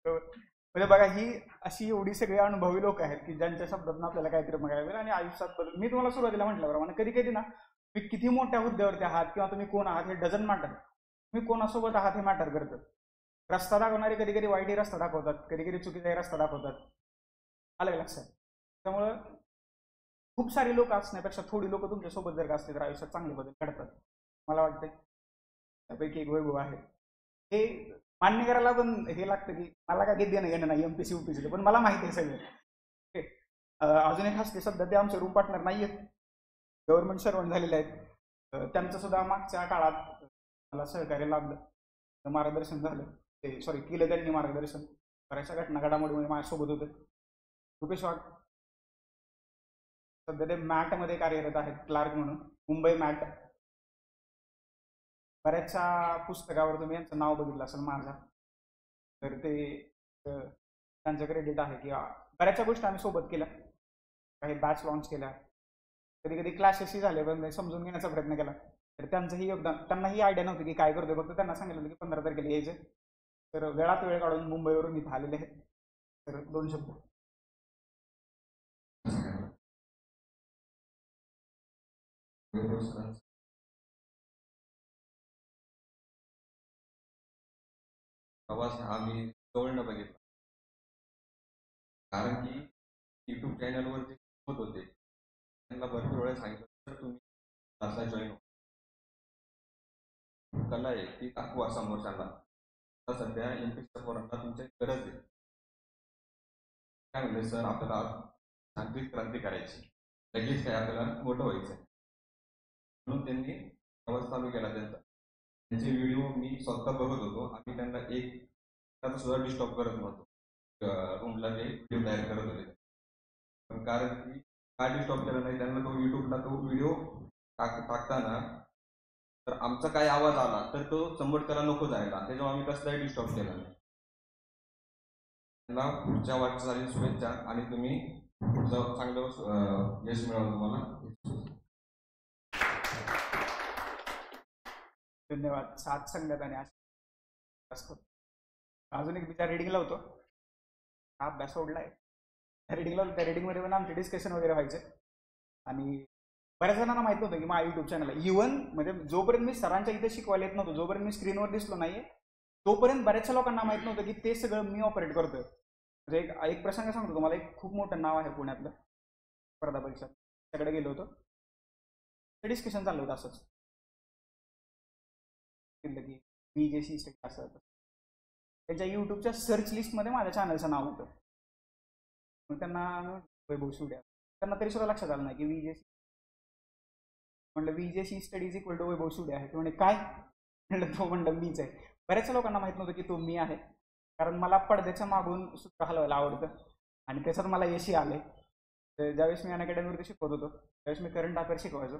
म्हणजे बघा, ही अशी एवढी सगळी अनुभवी लोक आहेत की ज्यांच्या शब्दातून आपल्याला काहीतरी बघायला मिळेल आणि आयुष्यात बदल. मी तुम्हाला सुरुवातीला म्हटल्याप्रमाणे कधी कधी ना, तुम्ही किती मोठ्या हुद्द्यावरती आहात किंवा तुम्ही कोण आहात हे डझंट मॅटर, तुम्ही कोणासोबत आहात हे मॅटर करतं. रस्ता दाखवणारे कधी कधी वाईटही रस्ता दाखवतात, कधी कधी चुकीचाही रस्ता दाखवतात. आलं लक्षात? त्यामुळं खूप सारी लोक असण्यापेक्षा थोडी लोक तुमच्यासोबत जर का असली तर आयुष्यात चांगले बदल घडतात मला वाटतं. त्यापैकी एक वैभव आहे. हे मान्य करायला पण हे लागतं की मला काय काही देणं घेणं नाही एमपीसी युपीसीचं, पण मला माहिती आहे सगळं. अजून एक हसते, सध्या ते आमचे रूम पार्टनर नाही आहेत, गव्हर्नमेंट सर्वंट झालेले आहेत. त्यांचं सुद्धा मागच्या काळात मला सहकार्य लाभलं, मार्गदर्शन झालं, ते सॉरी केलं त्यांनी मार्गदर्शन. बऱ्याचशा घटना घडामोडीमुळे माझ्यासोबत होते. रुपेश वाघ सध्या ते मॅटमध्ये कार्यरत आहेत, क्लार्क म्हणून, मुंबई मॅट. बऱ्याचशा पुस्तकावर तुम्ही यांचं नाव बघितलं असेल माझा, तर ते त्यांचं क्रेडिट आहे की बऱ्याचशा गोष्टी आम्ही सोबत केल्या, काही बॅच लॉन्च केल्या, कधी कधी क्लासेसही झाले, पण समजून घेण्याचा प्रयत्न केला. तर त्यांचंही योगदान, त्यांनाही आयडिया नव्हती की काय करतोय, फक्त त्यांना सांगितलं होतं की 15 तारखेला यायचे. तर वेळात वेळ काढून मुंबईवरून इथं आलेले आहेत. तर 2 शब्द.
प्रवास हा मी जवळनं बघितला, कारण की युट्यूब चॅनलवर जे होत होते त्यांना भरपूर वेळा सांगितलं तर तुम्ही क्लासला जॉईन हो, कला आहे ती दाखवा समोरच्याला. आता सध्या एमपीसीच्या पोरांना तुमची गरज आहे. काय म्हणले सर, आपल्याला तांत्रिक क्रांती करायची, लगेच काय आपल्याला मोठं व्हायचं, म्हणून त्यांनी प्रवास चालू केला त्यांचा. त्यांचे व्हिडिओ मी स्वतः बघत होतो. आम्ही त्यांना एक त्याचा सुद्धा डिस्टर्ब करत नव्हतो, रूमला ते व्हिडिओ तयार करत होते. पण कारण की काय डिस्टर्ब केलं नाही त्यांना, तो युट्यूबला तो व्हिडिओ टाकताना तर आमचा काय आवाज आला तर तो समोरच्याला नको जायला, त्याच्यामुळे आम्ही कसलाही डिस्टर्ब केला नाही. त्यांना पुढच्या वाटचाली शुभेच्छा आणि तुम्ही पुढचं चांगलं यश मिळावं तुम्हाला.
धन्यवाद. साथ संगत आणि असतो. अजून एक बिचार रिडिंगला होतो, हा अभ्यास सोडलाय, त्या रिडिंगला होतो. त्या रिडिंगमध्ये पण आमचे डिस्कशन वगैरे व्हायचे आणि बऱ्याच जणांना माहित नव्हतं की माझ्या युट्यूब चॅनल आहे. इव्हन म्हणजे जोपर्यंत मी सरांच्या इथे शिकवायला येत नव्हतो, जोपर्यंत मी स्क्रीनवर दिसलो नाहीये, तोपर्यंत बऱ्याचशा लोकांना माहित नव्हतं की ते सगळं मी ऑपरेट करतोय. म्हणजे एक प्रसंग सांगतो तुम्हाला. एक खूप मोठं नाव आहे पुण्यातलं, स्पर्धा परीक्षा, त्याकडे गेलो होतो. ते डिस्कशन चाललं होतं असंच की VJC स्टडी असं. त्याच्या युट्यूबच्या सर्च लिस्टमध्ये माझ्या चॅनलचं नाव होतं. मग त्यांना वैभव सुड्या, त्यांना तरी सुद्धा लक्षात आलं नाही की VJC. म्हणलं VJC स्टडीज इक्वल टू वैभव सुड्या आहे. ते म्हणजे काय म्हणलं, तो म्हणलं मीच आहे. बऱ्याचशा लोकांना माहित नव्हतं की तो मी आहे, कारण मला पडद्याच्या मागून सूत्र हलवायला आवडतं आणि त्याच्यात मला यशही आले. तर ज्यावेळेस मी अनअकॅडमीवरती शिकवत होतो त्यावेळेस मी करंट अफेअर शिकवायचो.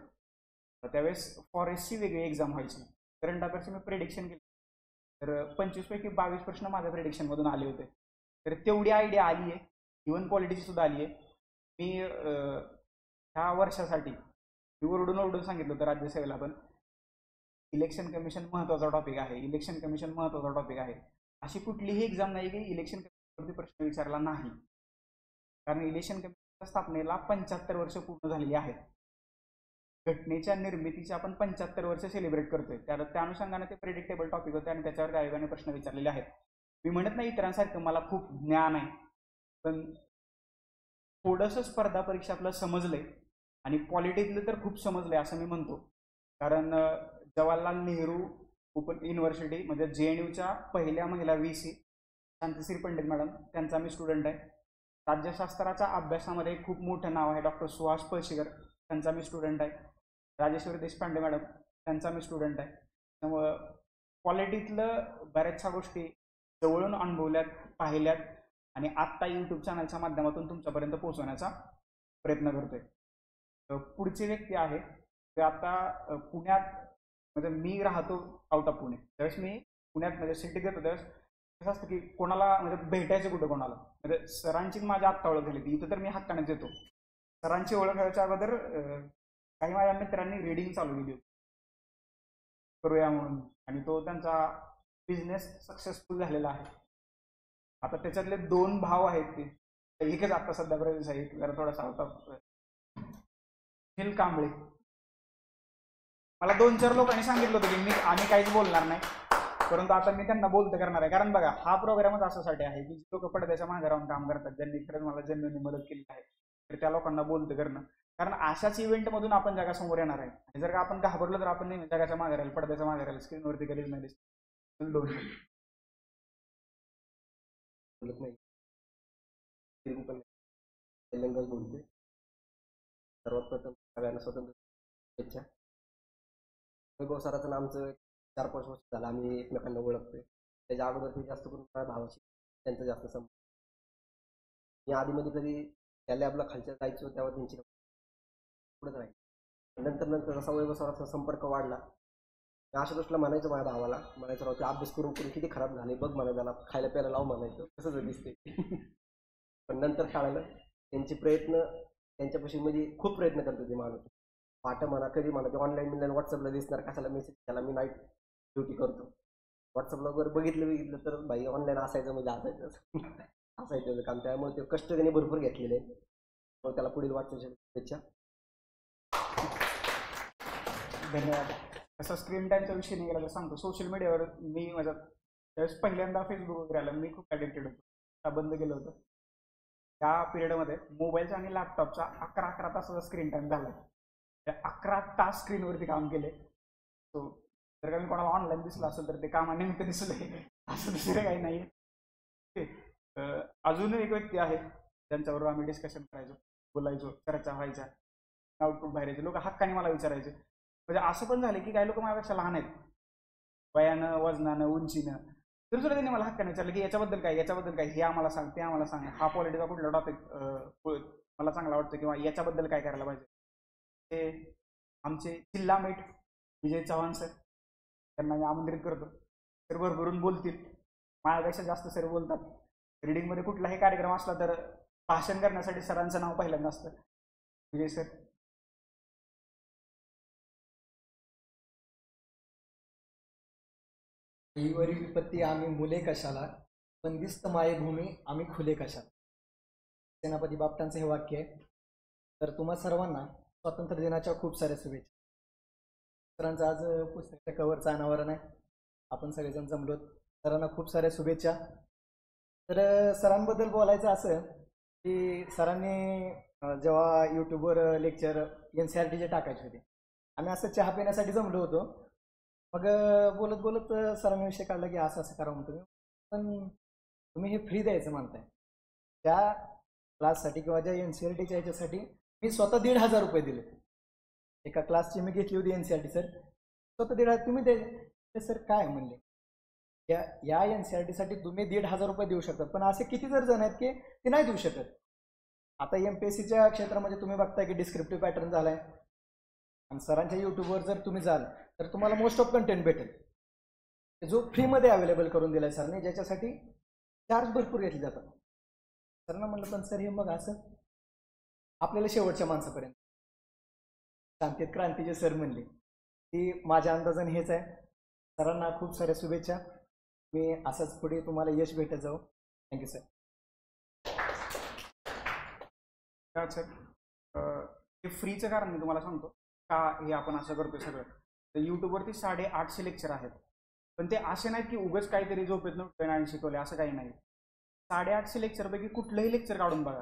त्यावेळेस फॉरेस्टची वेगळी एक्झाम व्हायची. करंट अफेअरची मी प्रेडिक्शन केली, तर 25 पैकी 22 प्रश्न माझ्या प्रेडिक्शनमधून आले होते. तर तेवढी आयडिया आली आहे. इव्हन पॉलिटिक्स सुद्धा आली आहे. मी ह्या वर्षासाठी मी ओरडून सांगितलं होतं राज्यसभेला पण, इलेक्शन कमिशन महत्त्वाचा टॉपिक आहे, इलेक्शन कमिशन महत्त्वाचा टॉपिक आहे. अशी कुठलीही एक्झाम नाही की इलेक्शन कमिशनवरती प्रश्न विचारला नाही, कारण इलेक्शन कमिशनच्या स्थापनेला 75 वर्ष पूर्ण झालेली आहेत. घटनेच्या निर्मितीचे आपण 75 वर्ष सेलिब्रेट करतोय. त्या अनुषंगाने ते प्रेडिक्टेबल टॉपिक होते आणि त्याच्यावर आयोगाने प्रश्न विचारलेले आहेत. मी म्हणत नाही इतरांसारखं मला खूप ज्ञान आहे, पण थोडंसं स्पर्धा परीक्षातलं समजलंय आणि पॉलिटिकलं तर खूप समजलंय असं मी म्हणतो. कारण जवाहरलाल नेहरू ओपन युनिव्हर्सिटी म्हणजे JNUच्या पहिल्या महिला VC शांतिश्री पंडित मॅडम, त्यांचा मी स्टुडंट आहे. राज्यशास्त्राच्या अभ्यासामध्ये खूप मोठं नाव आहे डॉक्टर सुहास पळशीकर, त्यांचा मी स्टुडंट आहे. राजेश्वरी देशपांडे मॅडम, त्यांचा मी स्टुडंट आहे. त्यामुळं पॉलिटिकलं बऱ्याचशा गोष्टी जवळून अनुभवल्यात, पाहिल्यात आणि आत्ता यूट्यूब चॅनलच्या माध्यमातून तुमच्यापर्यंत पोहोचवण्याचा प्रयत्न करतोय. पुढची व्यक्ती आहे ते आता पुण्यात, म्हणजे मी राहतो आउट ऑफ पुणे. त्यावेळेस मी पुण्यात म्हणजे सिटीत येतो त्यावेळेस कसं असतं की कोणाला म्हणजे भेटायचं कुठं कोणाला, म्हणजे सरांची माझी आत्ता ओळख झाली. इथं तर मी हक्कानेच येतो. सरांची ओळख व्हायच्या अगोदर काही माझ्या मित्रांनी रीडिंग चालू केली होती करूया म्हणून, आणि तो त्यांचा बिझनेस सक्सेसफुल झालेला आहे. आता त्याच्यातले 2 भाव आहेत, ते एकच आता सध्या प्रवेश आहे, एक जरा थोडासा आउट ऑफ. सुनील कांबळे, मला 2-4 लोकांनी सांगितलं होतं की आम्ही काहीच बोलणार नाही, परंतु आता मी त्यांना बोलतं करणार आहे. कारण बघा, हा प्रोग्रामच अशासाठी आहे की लोक पडद्याच्या मागे राहून काम करतात, ज्यांनी खरंच मला जेन्युइनली मदत केली आहे, तर त्या लोकांना बोलतं करणं. कारण अशाच इव्हेंटमधून आपण जगासमोर येणार आहे. आणि जर का आपण घाबरलो तर आपण नाही जगाच्या मागे राहील, पडद्याच्या मागे राहील, स्क्रीनवरती कधीच नाही दिसत.
बोलत नाही पण तेलंगण बोलते. सर्वात प्रथम सगळ्यांना स्वतंत्र शुभेच्छा. वैभव सराचं आमचं 4-5 वर्ष झालं आम्ही एकमेकांना ओळखतोय. त्याच्या अगोदर ते जास्त करून माझ्या भावाशी त्यांचं जास्त संबंध. मी आधीमध्ये कधी त्या लॅबला खालच्या जायचो तेव्हा त्यांची पुढे राहील. नंतर जसा वैभव सराचा संपर्क वाढला, मी अशा गोष्टीला म्हणायचं माझ्या भावाला, म्हणायचं राव ते अभ्यास करून किती खराब झाले बघ, म्हणा त्याला खायला प्यायला लाव म्हणायचं, कसं दिसते. पण नंतर कळालं त्यांचे प्रयत्न, त्यांच्यापाशी म्हणजे खूप प्रयत्न करत होते माणूस. पाठं म्हणा कधी म्हणा ते ऑनलाईन व्हॉट्सअपला दिसणार, कशाला मेसेज केला, मी नाईट ड्युटी करतो. व्हॉट्सअपला वगैरे बघितलं तर भाई ऑनलाईन असायचं म्हणजे असायचं काम. त्यामुळे ते कष्ट त्यांनी भरपूर घेतलेले आहे. मग त्याला पुढील वाटचालीच्या शुभेच्छा.
धन्यवाद. असं स्क्रीन टाईमचा विषय निघाला तर सांगतो. सोशल मीडियावर मी माझ्या त्यावेळेस पहिल्यांदा फेसबुक वगैरे आलं, मी खूप ॲडिक्टेड होतो, बंद केलं होतं. त्या पिरियडमध्ये मोबाईलचा आणि लॅपटॉपचा 11 तासाचा स्क्रीन टाईम झाला. 11 तास स्क्रीनवरती काम केले. सो जर का मी कोणाला ऑनलाईन दिसलं असेल तर ते कामानिमित्त दिसले, असं दुसरं काही नाही आहे. अजून एक व्यक्ती आहे ज्यांच्याबरोबर आम्ही डिस्कशन करायचो, बोलायचो, चर्चा व्हायच्या, आउटपुट बाहेर यायचे. लोक हक्काने मला विचारायचे. म्हणजे असं पण झालं की काही लोक माझ्यापेक्षा लहान आहेत वयानं, वजनानं, उंचीनं, तरी सुद्धा त्यांनी मला हक्काने विचारलं की याच्याबद्दल काय, हे आम्हाला सांग, ते आम्हाला सांग, हा पॉलिटिका कुठला टॉपिक मला चांगला वाटतं किंवा याच्याबद्दल काय करायला पाहिजे. ते आमचे जिल्हा मेट विजय चव्हाण सर, त्यांना मी आमंत्रित करतो. सर भरभरून बोलतील, माझ्यापेक्षा जास्त सर बोलतात. रीडिंगमध्ये कुठलाही कार्यक्रम असला तर भाषण करण्यासाठी सरांचं नाव पहिल्यांदा असतं. विजय सर.
वरी विपत्ती आम्ही मुले कशाला, बंदिस्त मायभूमी आम्ही खुले कशाला. सेनापती बापटांचं हे वाक्य आहे. तर तुम्हा सर्वांना स्वातंत्र्य दिनाच्या खूप साऱ्या शुभेच्छा. सरांचं आज पुस्तकाच्या कव्हरचं अनावरण आहे, आपण सगळेजण जमलोत. सरांना खूप साऱ्या शुभेच्छा. तर सरांबद्दल बोलायचं असं की सरांनी जेव्हा यूट्यूबवर लेक्चर NCERTचे टाकायचे होते, आम्ही असं चहा पिण्यासाठी जमलो होतो. मग बोलत बोलत सरांनी विषय काढला की असं असं करा म्हणतो, पण तुम्ही हे फ्री द्यायचं म्हणताय. त्या क्लाससाठी किंवा ज्या NCERTच्या याच्यासाठी मी स्वतः 1,500 रुपये दिले. एका क्लासची मी घेतली होती NCERT सर, स्वतः 1,500 तुम्ही द्यायचे. सर काय म्हणले, या NCERTसाठी तुम्ही 1,500 रुपये देऊ शकतात, पण असे किती जण आहेत की ते नाही देऊ शकत. आता MPSCच्या क्षेत्रामध्ये तुम्ही बघताय की डिस्क्रिप्टिव्ह पॅटर्न झाला आहे, आणि सरांच्या यूट्यूबवर जर तुम्ही जाल तर तुम्हाला मोस्ट ऑफ कंटेंट भेटेल, जो फ्रीमध्ये अवेलेबल करून दिला आहे सरांनी, ज्याच्यासाठी चार्ज भरपूर घेतले जातात. सरांना म्हणलं पण सर हे मग असं आपल्याला शेवटच्या माणसापर्यंत. शांतीत क्रांतीचे सर म्हणले की माझ्या अंदाजाने हेच आहे. सरांना खूप साऱ्या शुभेच्छा. मी असंच पुढे तुम्हाला यश भेटत जाऊ. Thank you sir.
सर हे फ्रीचं कारण मी तुम्हाला सांगतो का हे आपण असं करतोय सगळं. तर यूट्यूबवरती 850 लेक्चर आहेत, पण ते असे नाहीत की उगाच काहीतरी झोपेत नव्हतं आणि शिकवले, असं काही नाही. 850 लेक्चरपैकी कुठलंही लेक्चर काढून बघा,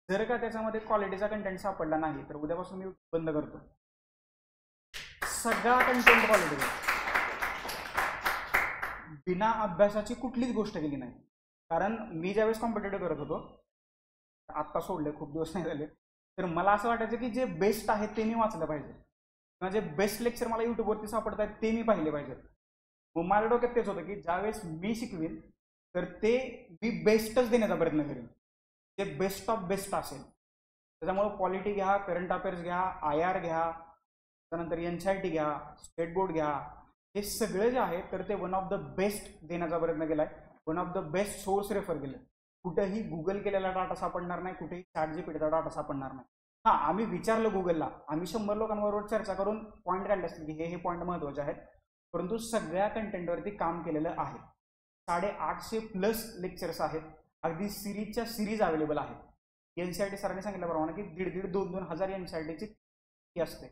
जर का त्याच्यामध्ये क्वालिटीचा कंटेंट सापडला नाही तर उद्यापासून मी बंद करतो. सगळा कंटेंट क्वालिटीचा, बिना अभ्यासाची कुठलीच गोष्ट केली नाही. कारण मी ज्यावेळेस कॉम्पिटेटिव्ह करत होतो, आत्ता सोडले, खूप दिवस नाही झाले, तर मला असं वाटायचं की जे बेस्ट आहे ते मी वाचलं पाहिजे, किंवा जे बेस्ट लेक्चर मला यूट्यूबवरती सापडत आहेत ते मी पाहिले पाहिजेत. मग माझ्या डोक्यात तेच होतं की ज्यावेळेस मी शिकवीन तर ते मी बेस्टच देण्याचा प्रयत्न करेन, जे बेस्ट ऑफ बेस्ट असेल. त्याच्यामुळं पॉलिटी घ्या, करंट अफेअर्स घ्या, IR घ्या, त्यानंतर NCERT घ्या, स्टेट बोर्ड घ्या, हे सगळे जे आहे तर ते वन ऑफ द बेस्ट देण्याचा प्रयत्न केला आहे. One of the best source refer केले. कुठेही गुगल केलेला डाटा सापडणार नाही, कुठेही ChatGPTचा डाटा सापडणार नाही. हां, आम्ही विचारलं गुगलला, आम्ही 100 लोकांबरोबर चर्चा करून पॉईंट काढले असतील की हे पॉईंट महत्त्वाचे आहेत, परंतु सगळ्या कंटेंटवरती काम केलेलं आहे. 850+ लेक्चर्स आहेत, अगदी सिरीजच्या सिरीज अवेलेबल आहेत. NCERT सरांनी सांगितल्याप्रमाणे की 1,500-2,000 NCERTची फी असते.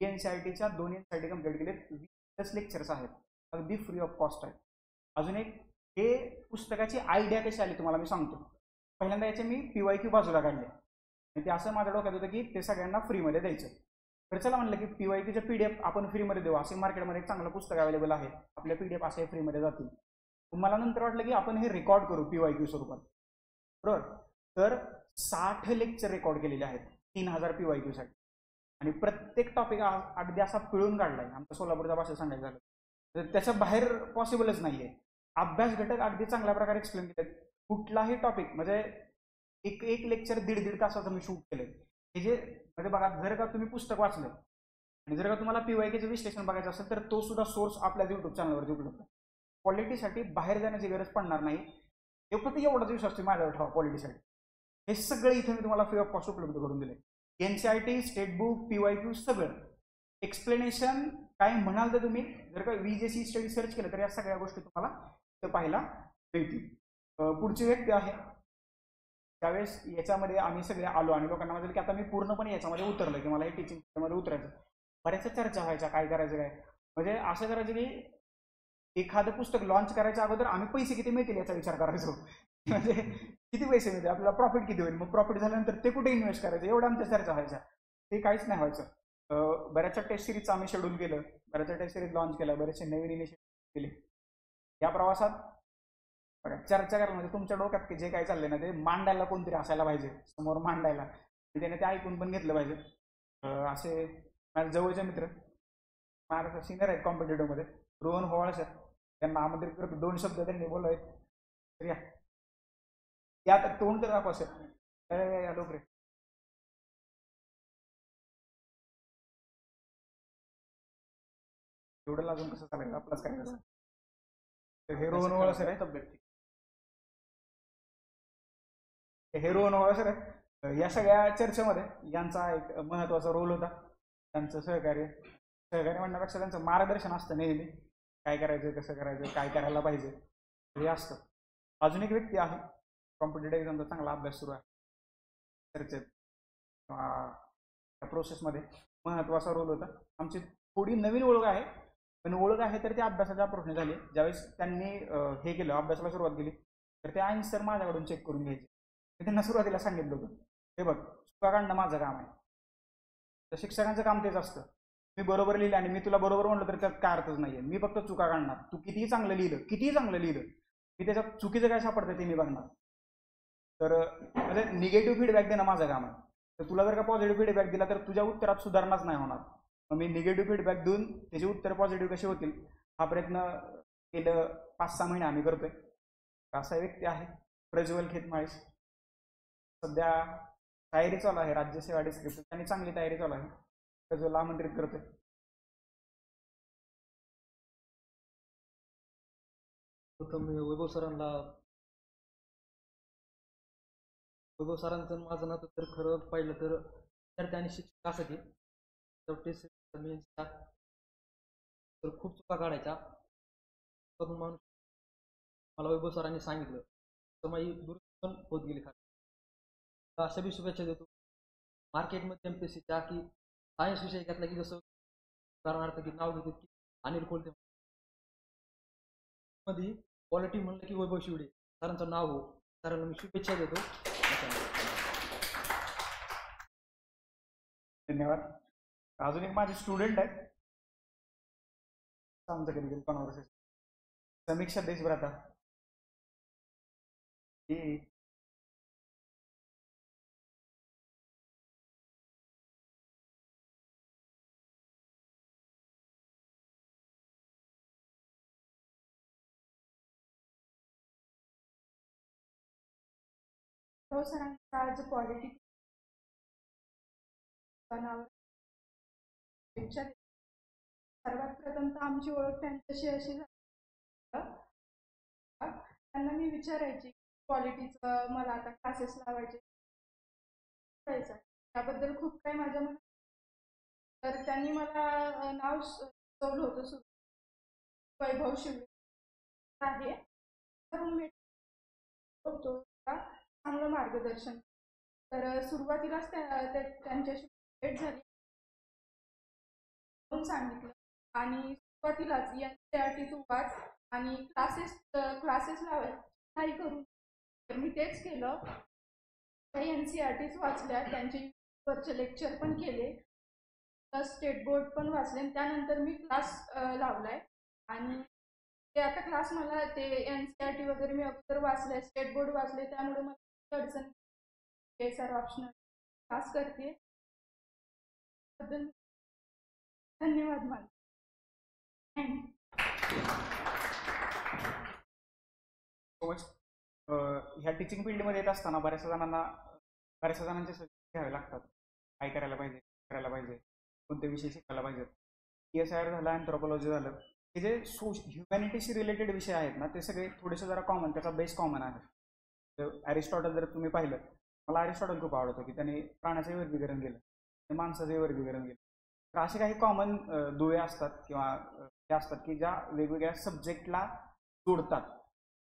NCERTच्या 2 NCERT कंप्लीट केले, 20+ लेक्चर्स आहेत, अगदी फ्री ऑफ कॉस्ट आहेत. अजून एक, हे पुस्तकाची आयडिया कशी आली तुम्हाला मी सांगतो. पहिल्यांदा याचे मी PYQ बाजूला काढले. आणि ते असं माझ्या डोक्यात होतं की ते सगळ्यांना फ्रीमध्ये द्यायचं. तर चला म्हणलं की PYQचं PDF आपण फ्रीमध्ये देऊ. असे मार्केटमध्ये एक चांगलं पुस्तक अवेलेबल आहे, आपल्या PDF असे फ्रीमध्ये जातील. मला नंतर वाटलं की आपण हे रेकॉर्ड करू PYQ स्वरूपात, बरोबर. तर 60 लेक्चर रेकॉर्ड केलेले आहेत 3000 PYQ साठी, आणि प्रत्येक टॉपिक अगदी असा पिळून काढलाय. आमच्या सोलापूरच्या भाषेत सांगायचं झालं तर त्याच्या बाहेर पॉसिबलच नाहीये. अभ्यास घटक अगदी चांगल्या प्रकारे एक्सप्लेन केले. कुठलाही टॉपिक म्हणजे एक लेक्चर 1.5 तासाचं मी शूट केलंय. हे जे म्हणजे बघा, जर का तुम्ही पुस्तक वाचलं आणि जर का तुम्हाला PYQचं विश्लेषण बघायचं असेल तर तो सुद्धा सोर्स आपल्या YouTube चॅनलवरती उपलब्ध आहे. क्वालिटीसाठी बाहेर जाण्याची गरज पडणार नाही. फक्त एवढाच विश्वास तुम्ही माझ्यावर ठेवा क्वालिटीसाठी. हे सगळं इथं मी तुम्हाला फ्री ऑफ कॉस्ट उपलब्ध करून दिले. NCERT, स्टेट बुक, PYQ सगळं एक्सप्लेनेशन काय म्हणाल तर तुम्ही जर का VJC स्टडी सर्च केलं तर या सगळ्या गोष्टी तुम्हाला पाहायला मिळतील. पुढची व्यक्ती आहे, त्यावेळेस याच्यामध्ये आम्ही सगळे आलो आणि लोकांना म्हटलं की आता मी पूर्णपणे याच्यामध्ये उतरलं की मला हे टीचिंग मध्ये उतरायचं. बऱ्याचशा चर्चा व्हायच्या काय करायचं काय, म्हणजे असं करायचं की एखादं पुस्तक लॉन्च करायच्या अगोदर आम्ही पैसे किती मिळतील याचा विचार करायचो. म्हणजे किती पैसे मिळतील, आपल्याला प्रॉफिट किती होईल, मग प्रॉफिट झाल्यानंतर ते कुठे इन्व्हेस्ट करायचं, एवढ्या आमच्या चर्चा व्हायच्या. ते काहीच नाही व्हायचं. बऱ्याचशा टेस्ट सिरीजचं आम्ही शेड्यूल केलं, बऱ्याचशा टेस्ट सिरीज लॉन्च केल्या, बरेचसे नवीन इनिशिएटिव्ह केले. या प्रवासात चर्चा करायला म्हणजे तुमच्या डोक्यात की जे काय चाललंय ना ते मांडायला कोणतरी असायला पाहिजे समोर मांडायला, त्याने ते ऐकून पण घेतलं पाहिजे. असे माझे जवळचे मित्र माझ्या सिनियर आहेत कॉम्पिटेटिव्हमध्ये, रोहन होवाळ सर, त्यांना आमंत्रित करतो. 2 शब्द त्यांनी बोलवाय तर या तर तोंड तर दाखवा सर, या लोक रे. एवढं लाजून कसं चालेल, आपलाच काय कसं. हे रोहन होवाळ सर आहे, हे रोहन होवाळ सर आहे. या सगळ्या चर्चेमध्ये यांचा एक महत्त्वाचा रोल होता. त्यांचं सहकार्य म्हणण्यापेक्षा त्यांचं मार्गदर्शन असतं नेहमी, काय करायचं, कसं करायचं, काय करायला पाहिजे हे असतं. अजून एक व्यक्ती आहे, कॉम्पिटेटिव्ह एक्झामचा चांगला अभ्यास सुरू आहे, चर्चेत त्या प्रोसेसमध्ये महत्त्वाचा रोल होता. आमची थोडी नवीन ओळख आहे, पण ओळख आहे तर ती अभ्यासाच्या अप्रोचने झाली. ज्यावेळेस त्यांनी हे केलं, अभ्यासाला सुरुवात केली, तर ते आन्सर माझ्याकडून चेक करून घ्यायचे. त्यांना सुरुवातीला सांगितलं होतं, हे बघ चुका काढणं माझं काम आहे, तर शिक्षकांचं काम तेच असतं. मी बरोबर लिहिलं आणि मी तुला बरोबर म्हणलं तर त्यात काय अर्थच नाहीये. मी फक्त चुका काढणार, तू कितीही चांगलं लिहिलं मी त्याच्यात चुकीचं काय सापडतं ते मी बघणार. तर म्हणजे निगेटिव्ह फीडबॅक देणं माझं काम आहे. तर तुला जर का पॉझिटिव्ह फीडबॅक दिला तर तुझ्या उत्तरात सुधारणाच नाही होणार. मग मी निगेटिव्ह फीडबॅक देऊन त्याचे उत्तर पॉझिटिव्ह कसे होतील हा प्रयत्न गेलं 5-6 महिने आम्ही करतोय. असा व्यक्ती आहे प्रज्वल खेतमाळीस, सध्या तयारी चालू आहे राज्यसेवा डिस्क्रिप्शन, त्यांनी चांगली तयारी चालू आहे. प्रज्वलला आमंत्रित करतोय.
प्रथम वैभव सरांचं माझं नातं तर खरं पाहिलं तर विद्यार्थी आणि शिक्षकासाठी तर खूप चुका काढायच्या. माणूस मला वैभव सरांनी सांगितलं तर माझी दुरुस्त पण होत गेली. खरं अशा बी शुभेच्छा देतो मार्केटमध्ये MPSCच्या की सायन्स विषय घेतला की जसं उदाहरणार्थ की नाव घेतो की अनिल कोलते मध्ये क्वालिटी म्हणलं की वैभव शिवडे सरांचं नाव हो. सरांना मी शुभेच्छा देतो.
धन्यवाद. अजून एक माझे स्टुडंट आहेत आमचं कधी कॉन्व्हर्सेशन, समीक्षा देशभ्राता.
हो सरांचा आज क्वालिटी सर्वात प्रथम तर आमची ओळख त्यांच्याशी अशी त्यांना मी विचारायची क्वालिटीचं मला आता क्लासेस लावायचे त्याबद्दल खूप काही माझ्या मनात, तर त्यांनी मला नाव सुचवलं होतं वैभव शिवडे आहे, चांगलं मार्गदर्शन. तर सुरुवातीलाच त्यांच्याशी भेट झाली, सांगितलं आणि सुरुवातीलाच NCERT तू वाच आणि क्लासेस लावायचे नाही करून, तर मी तेच केलं.
काही NCERTs वाचल्या, त्यांचे युट्यूबवरचे लेक्चर पण केले, प्लस स्टेट बोर्ड पण वाचले आणि त्यानंतर मी क्लास लावलाय आणि ते आता क्लास मला ते NCERT वगैरे मी अगोदर वाचले, स्टेट बोर्ड वाचले, त्यामुळे मला अडचण SR ऑप्शनल क्लास करते. धन्यवाद मला.
So much. ह्या टीचिंग फील्डमध्ये येत असताना बऱ्याचशा जणांचे सजेशन घ्यावे लागतात. काय करायला पाहिजे, कोणते विषय शिकायला पाहिजेत. PSIR झालं, अँथ्रोपॉलॉजी झालं, हे जे ह्युमॅनिटीशी रिलेटेड विषय आहेत ना, ते सगळे थोडेसे जरा कॉमन, त्याचा बेस कॉमन आहे. ॲरिस्टॉटल जर तुम्ही पाहिलं, मला ॲरिस्टॉटल खूप आवडतो की त्याने प्राण्याचे वर्गीकरण केलं, माणसाचे वर्गीकरण केलं. तर असे काही कॉमन दुवे असतात किंवा हे असतात की ज्या वेगवेगळ्या सब्जेक्टला जोडतात.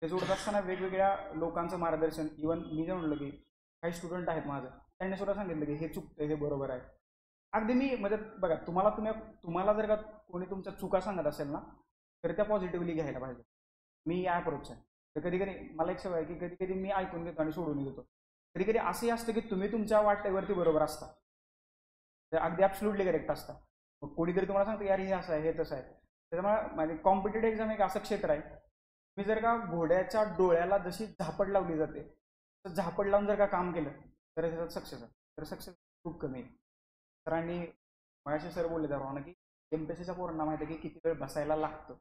ते जोडत असताना वेगवेगळ्या लोकांचं मार्गदर्शन, इवन मी जे म्हणलं की काही स्टुडंट आहेत माझं, त्यांनी सुद्धा सांगितलं की हे चुकतं, हे बरोबर आहे. अगदी मी म्हणजे बघा, तुम्हाला जर का कोणी तुमच्या चुका सांगत असेल ना, तर त्या पॉझिटिव्हली घ्यायला पाहिजे. मी या अप्रोच आहे. तर कधी कधी मला एक सवय आहे की कधी कधी मी ऐकून घेतो आणि सोडून देतो. कधी कधी असंही असतं की तुम्ही तुमच्या वाटेवरती बरोबर असता, ते अगदी ॲब्सोल्युटली करेक्ट असता. मग कोणीतरी तुम्हाला सांगतो यार हे असं आहे, हे तसं आहे. त्याच्यामुळे माझी कॉम्पिटेटिव्ह एक्झाम एक असं क्षेत्र आहे, मी जर का घोड्याच्या डोळ्याला जशी झापड लावली जाते, तर झापड लावून जर का काम केलं तर त्याच्यात सक्सेस आहे. तर सक्सेस खूप कमी आहे. सरांनी माझ्याशी सर बोलले त्याप्रमाणे की MPSCच्या पोरांना माहिती आहे की किती वेळ बसायला लागतं,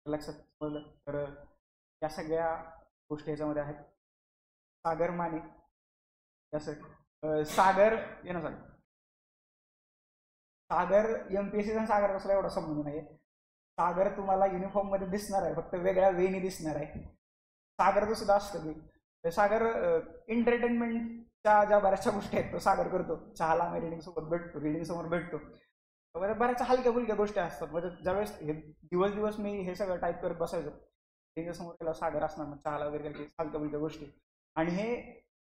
लक्षात ठेवलं. तर या सगळ्या गोष्टी ह्याच्यामध्ये आहेत. सागर माने, असं सागर ये ना, सागर MPSCचा सागर कसला एवढा समजून नाही. सागर तुम्हाला युनिफॉर्ममध्ये दिसणार आहे, फक्त वेगळ्या वेनी दिसणार आहे. सागरचं सुद्धा असतं की सागर एंटरटेनमेंटच्या ज्या बऱ्याचशा गोष्टी आहेत तो सागर करतो. चहाला आम्ही रीडिंग समोर भेटतो. बऱ्याच हलक्या फुलक्या गोष्टी असतात. म्हणजे ज्यावेळेस हे दिवस मी हे सगळं टाईप करत बसायचो, रीडिंग समोर केला सागर असणार, मग चहाला वगैरे हलक्या फुलक्या गोष्टी. आणि हे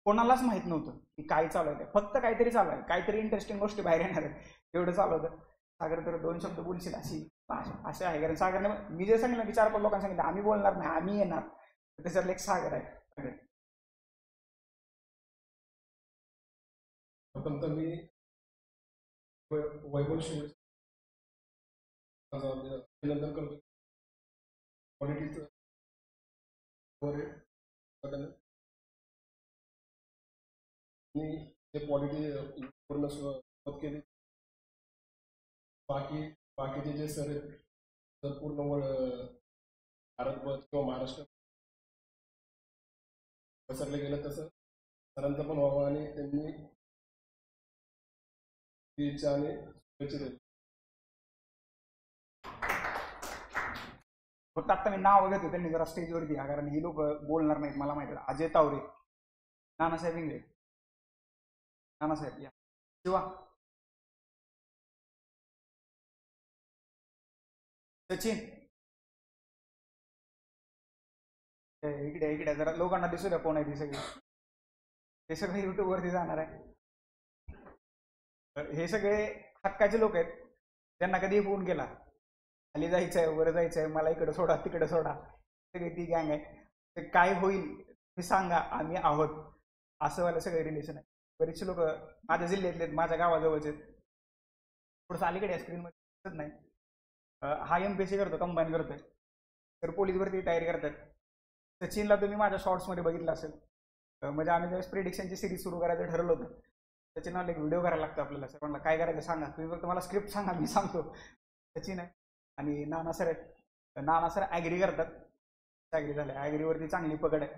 कोणालाच माहित नव्हतं की काय चालू आहे, फक्त काहीतरी चालू आहे, काहीतरी इंटरेस्टिंग गोष्टी बाहेर येणार आहेत, एवढं चालू होतं. सागर तर 2 शब्द बोलशील असे आहे. कारण सागरने मी जे सांगितलं की 4-5 लोकांनी सांगितलं आम्ही बोलणार नाही, आम्ही येणार, त्याच्यातलं एक सागर आहे.
प्रथमतः मी वैभव शिवळे अभिनंदन करतो. क्वालिटीचं मी ते क्वालिटी पूर्ण सुरुवात केली. बाकीचे जे सर आहेत तर पूर्ण भारतभर किंवा महाराष्ट्र पसरले गेलं, तसं सरांचं पण व्हावं आणि त्यांनी इच्छा आणि शुभेच्छा दिली.
फक्त आत्ता मी नाव घेतो, त्यांनी जरा स्टेजवरती या, कारण ही लोक बोलणार नाहीत मला माहिती आहे. अजय तावरे, नानासाहेब इंगळे, नानासाहेब या, शिवा, सचिन, इकडे जरा लोकांना दिसू द्या कोण आहे ती सगळी. हे सगळे युट्यूबवरती जाणार आहे. हे सगळे हक्काचे लोक आहेत, त्यांना कधी फोन केला खाली जायचं आहे, वर जायचं आहे, मला इकडे सोडा तिकडे सोडा, सगळी ती गँग आहे. ते काय होईल तुम्ही सांगा, आम्ही आहोत, असं वाला सगळे रिलेशन आहे. बरेचसे लोक माझ्या जिल्ह्यातले आहेत, माझ्या गावाजवळचे, थोडंसं अलीकडे स्क्रीनमध्ये दिसत नाही. हा MPSC करतो, कंबाईन करतोय, तर पोलीस भरती तयारी करतात. सचिनला तुम्ही माझ्या शॉर्ट्समध्ये बघितलं असेल. म्हणजे आम्ही ज्यावेळेस प्रिडिक्शनची सिरीज सुरू करायचं ठरवलं होतं, सचिनला एक व्हिडिओ करायला लागतो आपल्याला. सर्वांना काय करायचं सांगा, तुम्ही फक्त मला स्क्रिप्ट सांगा, मी सांगतो. सचिन आहे आणि नाना सर आहेत. नाना सर ॲग्री करतात, ॲग्री झालं, ॲग्रीवरती चांगली पकड आहे.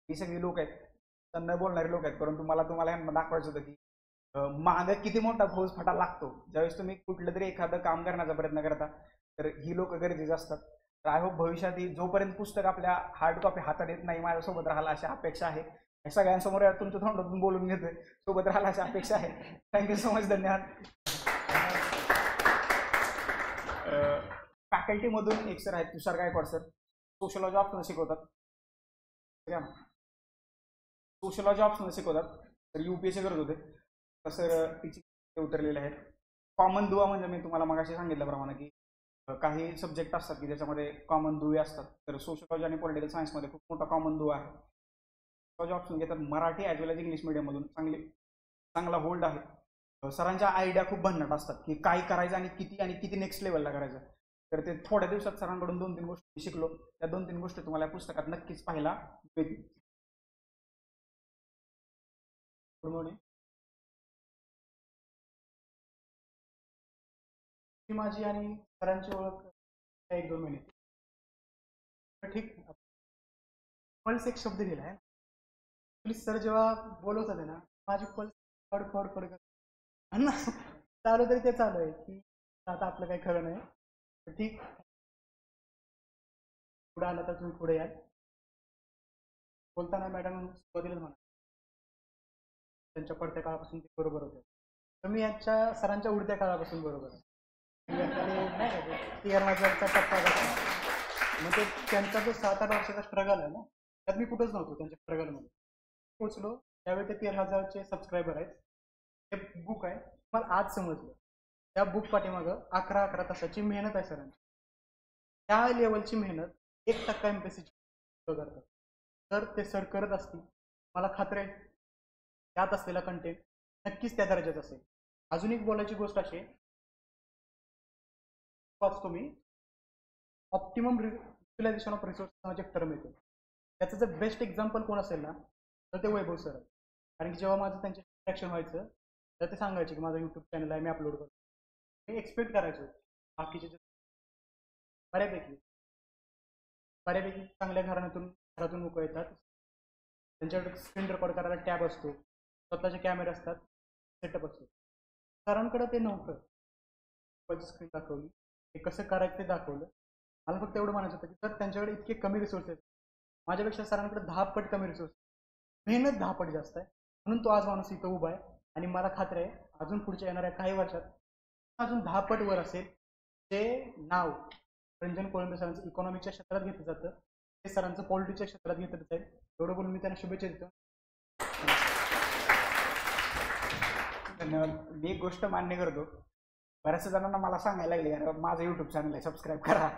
ही सगळी लोक आहेत, त्यांना बोलणारे लोक आहेत. परंतु तुम्हाला यांना दाखवायचं होतं की मागं किती मोठा फौज फटा लागतो ज्यावेळेस तुम्ही कुठलं तरी एखादं काम करण्याचा प्रयत्न करता, तर ही लोक गरजेचं असतात. तर आय होप भविष्यात ही जोपर्यंत पुस्तक आपल्या हार्ड कॉपी हातात येत नाही माझ्यासोबत राहायला अशी अपेक्षा आहे. सगळ्यांसमोर तुमच्या तोंडातून बोलून घेतोय, सोबत राहायला अशी अपेक्षा आहे. थँक्यू सो मच, धन्यवाद. फॅकल्टीमधून एक सर आहेत, तुषार गायकवाड सर, सोशलॉजी ऑप्शनल शिकवतात. सोशलॉजी ऑप्शनल शिकवतात, तर UPSC करत होते. तर सर टीचिंग उतरलेले आहेत. कॉमन दुवा म्हणजे मी तुम्हाला मगाशी सांगितल्याप्रमाणे की काही सब्जेक्ट असतात की ज्याच्यामध्ये कॉमन दुवे असतात. तर सोशलॉजी आणि पॉलिटिकल सायन्समध्ये खूप मोठा कॉमन दुवा आहे. ऑप्शन घेतात मराठी ॲज वेल एज इंग्लिश मिडियममधून चांगला होल्ड आहे. सरांच्या आयडिया खूप भन्नाट असतात की काय करायचं आणि किती नेक्स्ट लेवलला करायचं. तर ते थोड्या दिवसात सरांकडून 2-3 गोष्टी शिकलो. त्या 2-3 गोष्टी तुम्हाला या पुस्तकात नक्कीच पाहायला मिळतील. Good morning. माझी आणि सरांची ओळख 1-2 महिने. ठीक. पल्स एक शब्द लिहिला आहे. प्लीज सर जेव्हा बोलवत होते ना माझी पल्स फड ना चालू तरी ते चालू आहे की आता आपलं काही खरं नाही. ठीक. पुढे आला तर तुम्ही पुढे याल. बोलताना मॅडम सुरुवातीलाच म्हणा त्यांच्या पडत्या काळापासून ते बरोबर होते. तर मी यांच्या सरांच्या उडत्या काळापासून बरोबर आहे. माझा टप्पा जातो मग ते त्यांचा जो 7-8 वर्षाचा स्ट्रगल आहे ना त्यात मी कुठंच नव्हतो. त्यांच्या स्ट्रगलमध्ये पोचलो त्यावेळी ते 13,000चे सबस्क्रायबर आहेत. हे बुक आहे मला आज समजलं. त्या बुक पाठीमागं 11 तासाची मेहनत आहे सरांची. त्या लेवलची मेहनत 1% MPSCची करतात. तर ते सर करत असतील मला खात्री आहे त्यात असलेला कंटेंट नक्कीच त्या दर्जात असेल. अजून एक बोलायची गोष्ट अशी वाचतो मी ऑप्टिमम युटिलायझेशन ऑफ रिसोर्स नावाचे एक टर्म येतो. त्याचं जर बेस्ट एक्झाम्पल कोण असेल ना तर ते वैभव सर आहे. कारण की जेव्हा माझं त्यांचे इंटरॅक्शन व्हायचं तर ते सांगायचे की माझा यूट्यूब चॅनल आहे मी अपलोड करतो. मी एक्सपेक्ट करायचो बाकीचे बऱ्यापैकी चांगल्या घरातून लोक येतात. त्यांच्याकडे स्क्रीन रेकॉर्ड करायला टॅब असतो स्वतःचे कॅमेरे असतात सेटअप असतो. सरांकडे ते नव्हतं. स्क्रीन दाखवली ते कसं करायचं ते दाखवलं. मला फक्त एवढं म्हणायचं होतं की सर त्यांच्याकडे इतके कमी रिसोर्सेस माझ्यापेक्षा सरांकडे 10 पट कमी रिसोर्स मेहनत 10 पट जास्त आहे. म्हणून तो आज माणूस इथं उभा आहे आणि मला खात्री आहे अजून पुढच्या येणाऱ्या काही वर्षात अजून 10 पट वर असेल. ते नाव रंजन कोळंबे सरांचं इकॉनॉमिकच्या क्षेत्रात घेतलं जातं ते सरांचं पॉलिटिक्सच्या क्षेत्रात घेतलं जाईल. एवढं बोलून मी त्यांना शुभेच्छा देतो. धन्यवाद. मी एक गोष्ट मान्य करतो बऱ्याच जणांना मला सांगायला लागले यार माझं यूट्यूब चॅनल आहे सबस्क्राईब करा.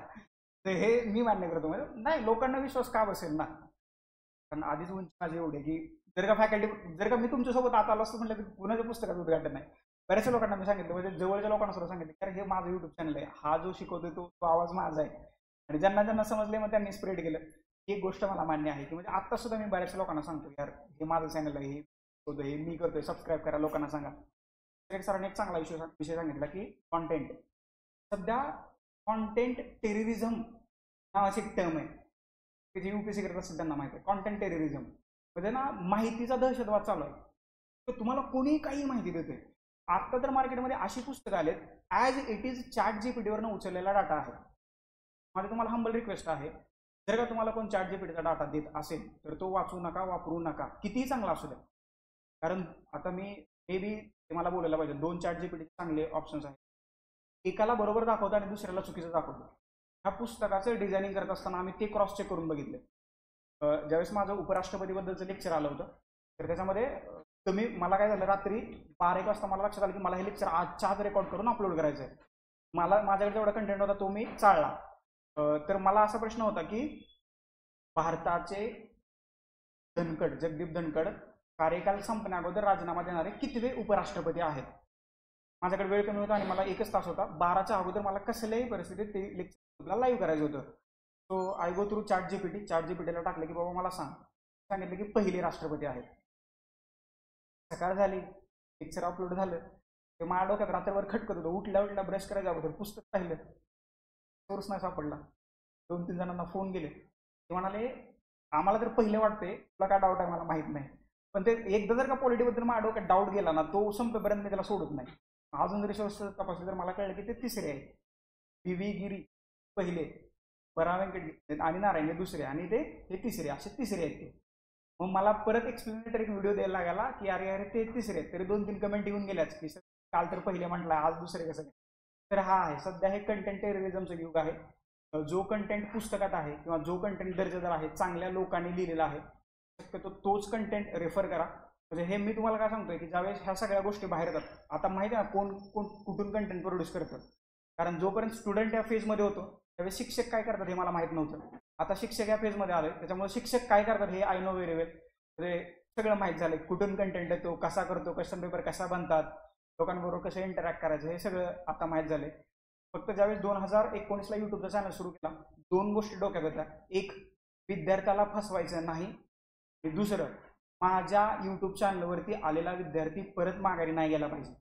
तर हे मी मान्य करतो. म्हणजे नाही लोकांना विश्वास का बसेल ना कारण आधीच उंची माझी एवढी की जर का मी तुमच्यासोबत आता आलो असतं म्हटलं की कुणाच्या पुस्तकाचं उद्घाटन नाही. बऱ्याचशा लोकांना मी सांगितलं म्हणजे जवळच्या लोकांना सुद्धा सांगितलं कारण हे माझं यूट्यूब चॅनल आहे. हा जो शिकवतोय तो आवाज माझा आहे. आणि ज्यांना समजले मग त्यांनी स्प्रेड केलं. एक गोष्ट मला मान्य आहे की म्हणजे आता सुद्धा मी बऱ्याचशा लोकांना सांगतो यार हे माझं चॅनल आहे हे मी करतोय सबस्क्राईब करा लोकांना सांगा. सरांनी एक चांगला विषय सांगितला की कॉन्टेंट. सध्या कॉन्टेंट टेररिझम नावाची एक टर्म आहे की जे UPSC करत असतील त्यांना माहिती आहे. कॉन्टेंट टेररिझम म्हणजे ना माहितीचा दहशतवाद चालू आहे. तर तुम्हाला कोणी काही माहिती देते. आता तर मार्केटमध्ये अशी पुस्तकं आलेत ॲज इट इज ChatGPTवरनं उचललेला डाटा आहे. माझी तुम्हाला हंबल रिक्वेस्ट आहे जर का तुम्हाला कोण ChatGPTचा डाटा देत असेल तर तो वाचू नका वापरू नका कितीही चांगला असू द्या. कारण आता मी मे बी ते मला बोलायला पाहिजे 2 ChatGPT चांगले ऑप्शन्स आहेत. एकाला बरोबर दाखवतो आणि दुसऱ्याला चुकीचं दाखवतो. ह्या पुस्तकाचं डिझायनिंग करत असताना आम्ही ते क्रॉस चेक करून बघितले. ज्यावेळेस माझं उपराष्ट्रपतीबद्दलचं लेक्चर आलं होतं तर त्याच्यामध्ये मला काय झालं रात्री 12-1 वाजता मला लक्षात आलं की मला हे लेक्चर आजच्या आज रेकॉर्ड करून अपलोड करायचं आहे. माझ्याकडे जेवढा कंटेंट होता तो मी चाळला. तर मला असा प्रश्न होता की भारताचे जगदीप धनखड कार्यकाल संपण्या अगोदर राजीनामा देणारे कितवे उपराष्ट्रपती आहेत. माझ्याकडे वेळ कमी होता आणि मला 1च तास होता. 12च्या अगोदर मला कसल्याही परिस्थितीत ते लेक्चर लाईव्ह करायचं होतं. सो आय गो थ्रू ChatGPTला टाकलं की बाबा मला सांगितलं की पहिले राष्ट्रपती आहेत. सकाळ झाली लेक्चर अपलोड झालं ते माझ्या डोक्यात रात्रभर खटकत होतं. उठल्या ब्रश करायच्या अगोदर पुस्तक पाहिलं सोर्स नाही सापडला. 2-3 जणांना फोन केले ते म्हणाले आम्हाला तर पहिले वाटते तुला काय डाऊट आहे मला माहीत नाही. पण ते एकदा जर का पॉलिटीबद्दल माझ्या डोक्यात डाऊट गेला ना तो संपेपर्यंत मी त्याला सोडत नाही. अजून जरी रिसोर्स तपासले तर मला कळलं की ते तिसरे आहे. PV गिरी पहिले, बरा व्यंकट आणि नारायण दुसरे आणि ते तिसरे असे तिसरे आहेत ते. मग मला परत एक्सप्लेनेटरी व्हिडिओ द्यायला लागला की अरे ते तिसरे आहेत. तरी 2-3 कमेंट येऊन गेल्याच की काल तर पहिले म्हटलं आज दुसरे कसं काय. तर हा आहे सध्या हे कंटेंट टेररिझमचं युग आहे. जो कंटेंट पुस्तकात आहे किंवा जो कंटेंट दर्जेदार आहे चांगल्या लोकांनी लिहिलेला आहे शक्यतो तोच कंटेंट रेफर करा. म्हणजे हे मी तुम्हाला काय सांगतोय की ज्यावेळेस ह्या सगळ्या गोष्टी बाहेर येतात आता माहिती आहे कोण कुठून कंटेंट प्रोड्यूस करतं. कारण जोपर्यंत स्टुडंट या फेजमध्ये होतो त्यावेळेस शिक्षक काय करतात हे मला माहीत नव्हतं. आता शिक्षक या फेजमध्ये आले त्याच्यामुळे शिक्षक काय करतात हे आय नो व्हेरी वेल. म्हणजे सगळं माहीत झालं, कुठून कंटेंट येतो, कसा करतो, क्वेश्चन पेपर कसा बनतात, लोकांबरोबर कसं इंटरॅक्ट करायचं, हे सगळं आता माहीत झालंय. फक्त ज्यावेळेस 2019ला युट्यूबचा चॅनल सुरू केला, 2 गोष्टी डोक्यात होत्या. एक, विद्यार्थ्याला फसवायचं नाही, आणि दुसरं, माझ्या यूट्यूब चॅनलवरती आलेला विद्यार्थी परत माघारी नाही गेला पाहिजे.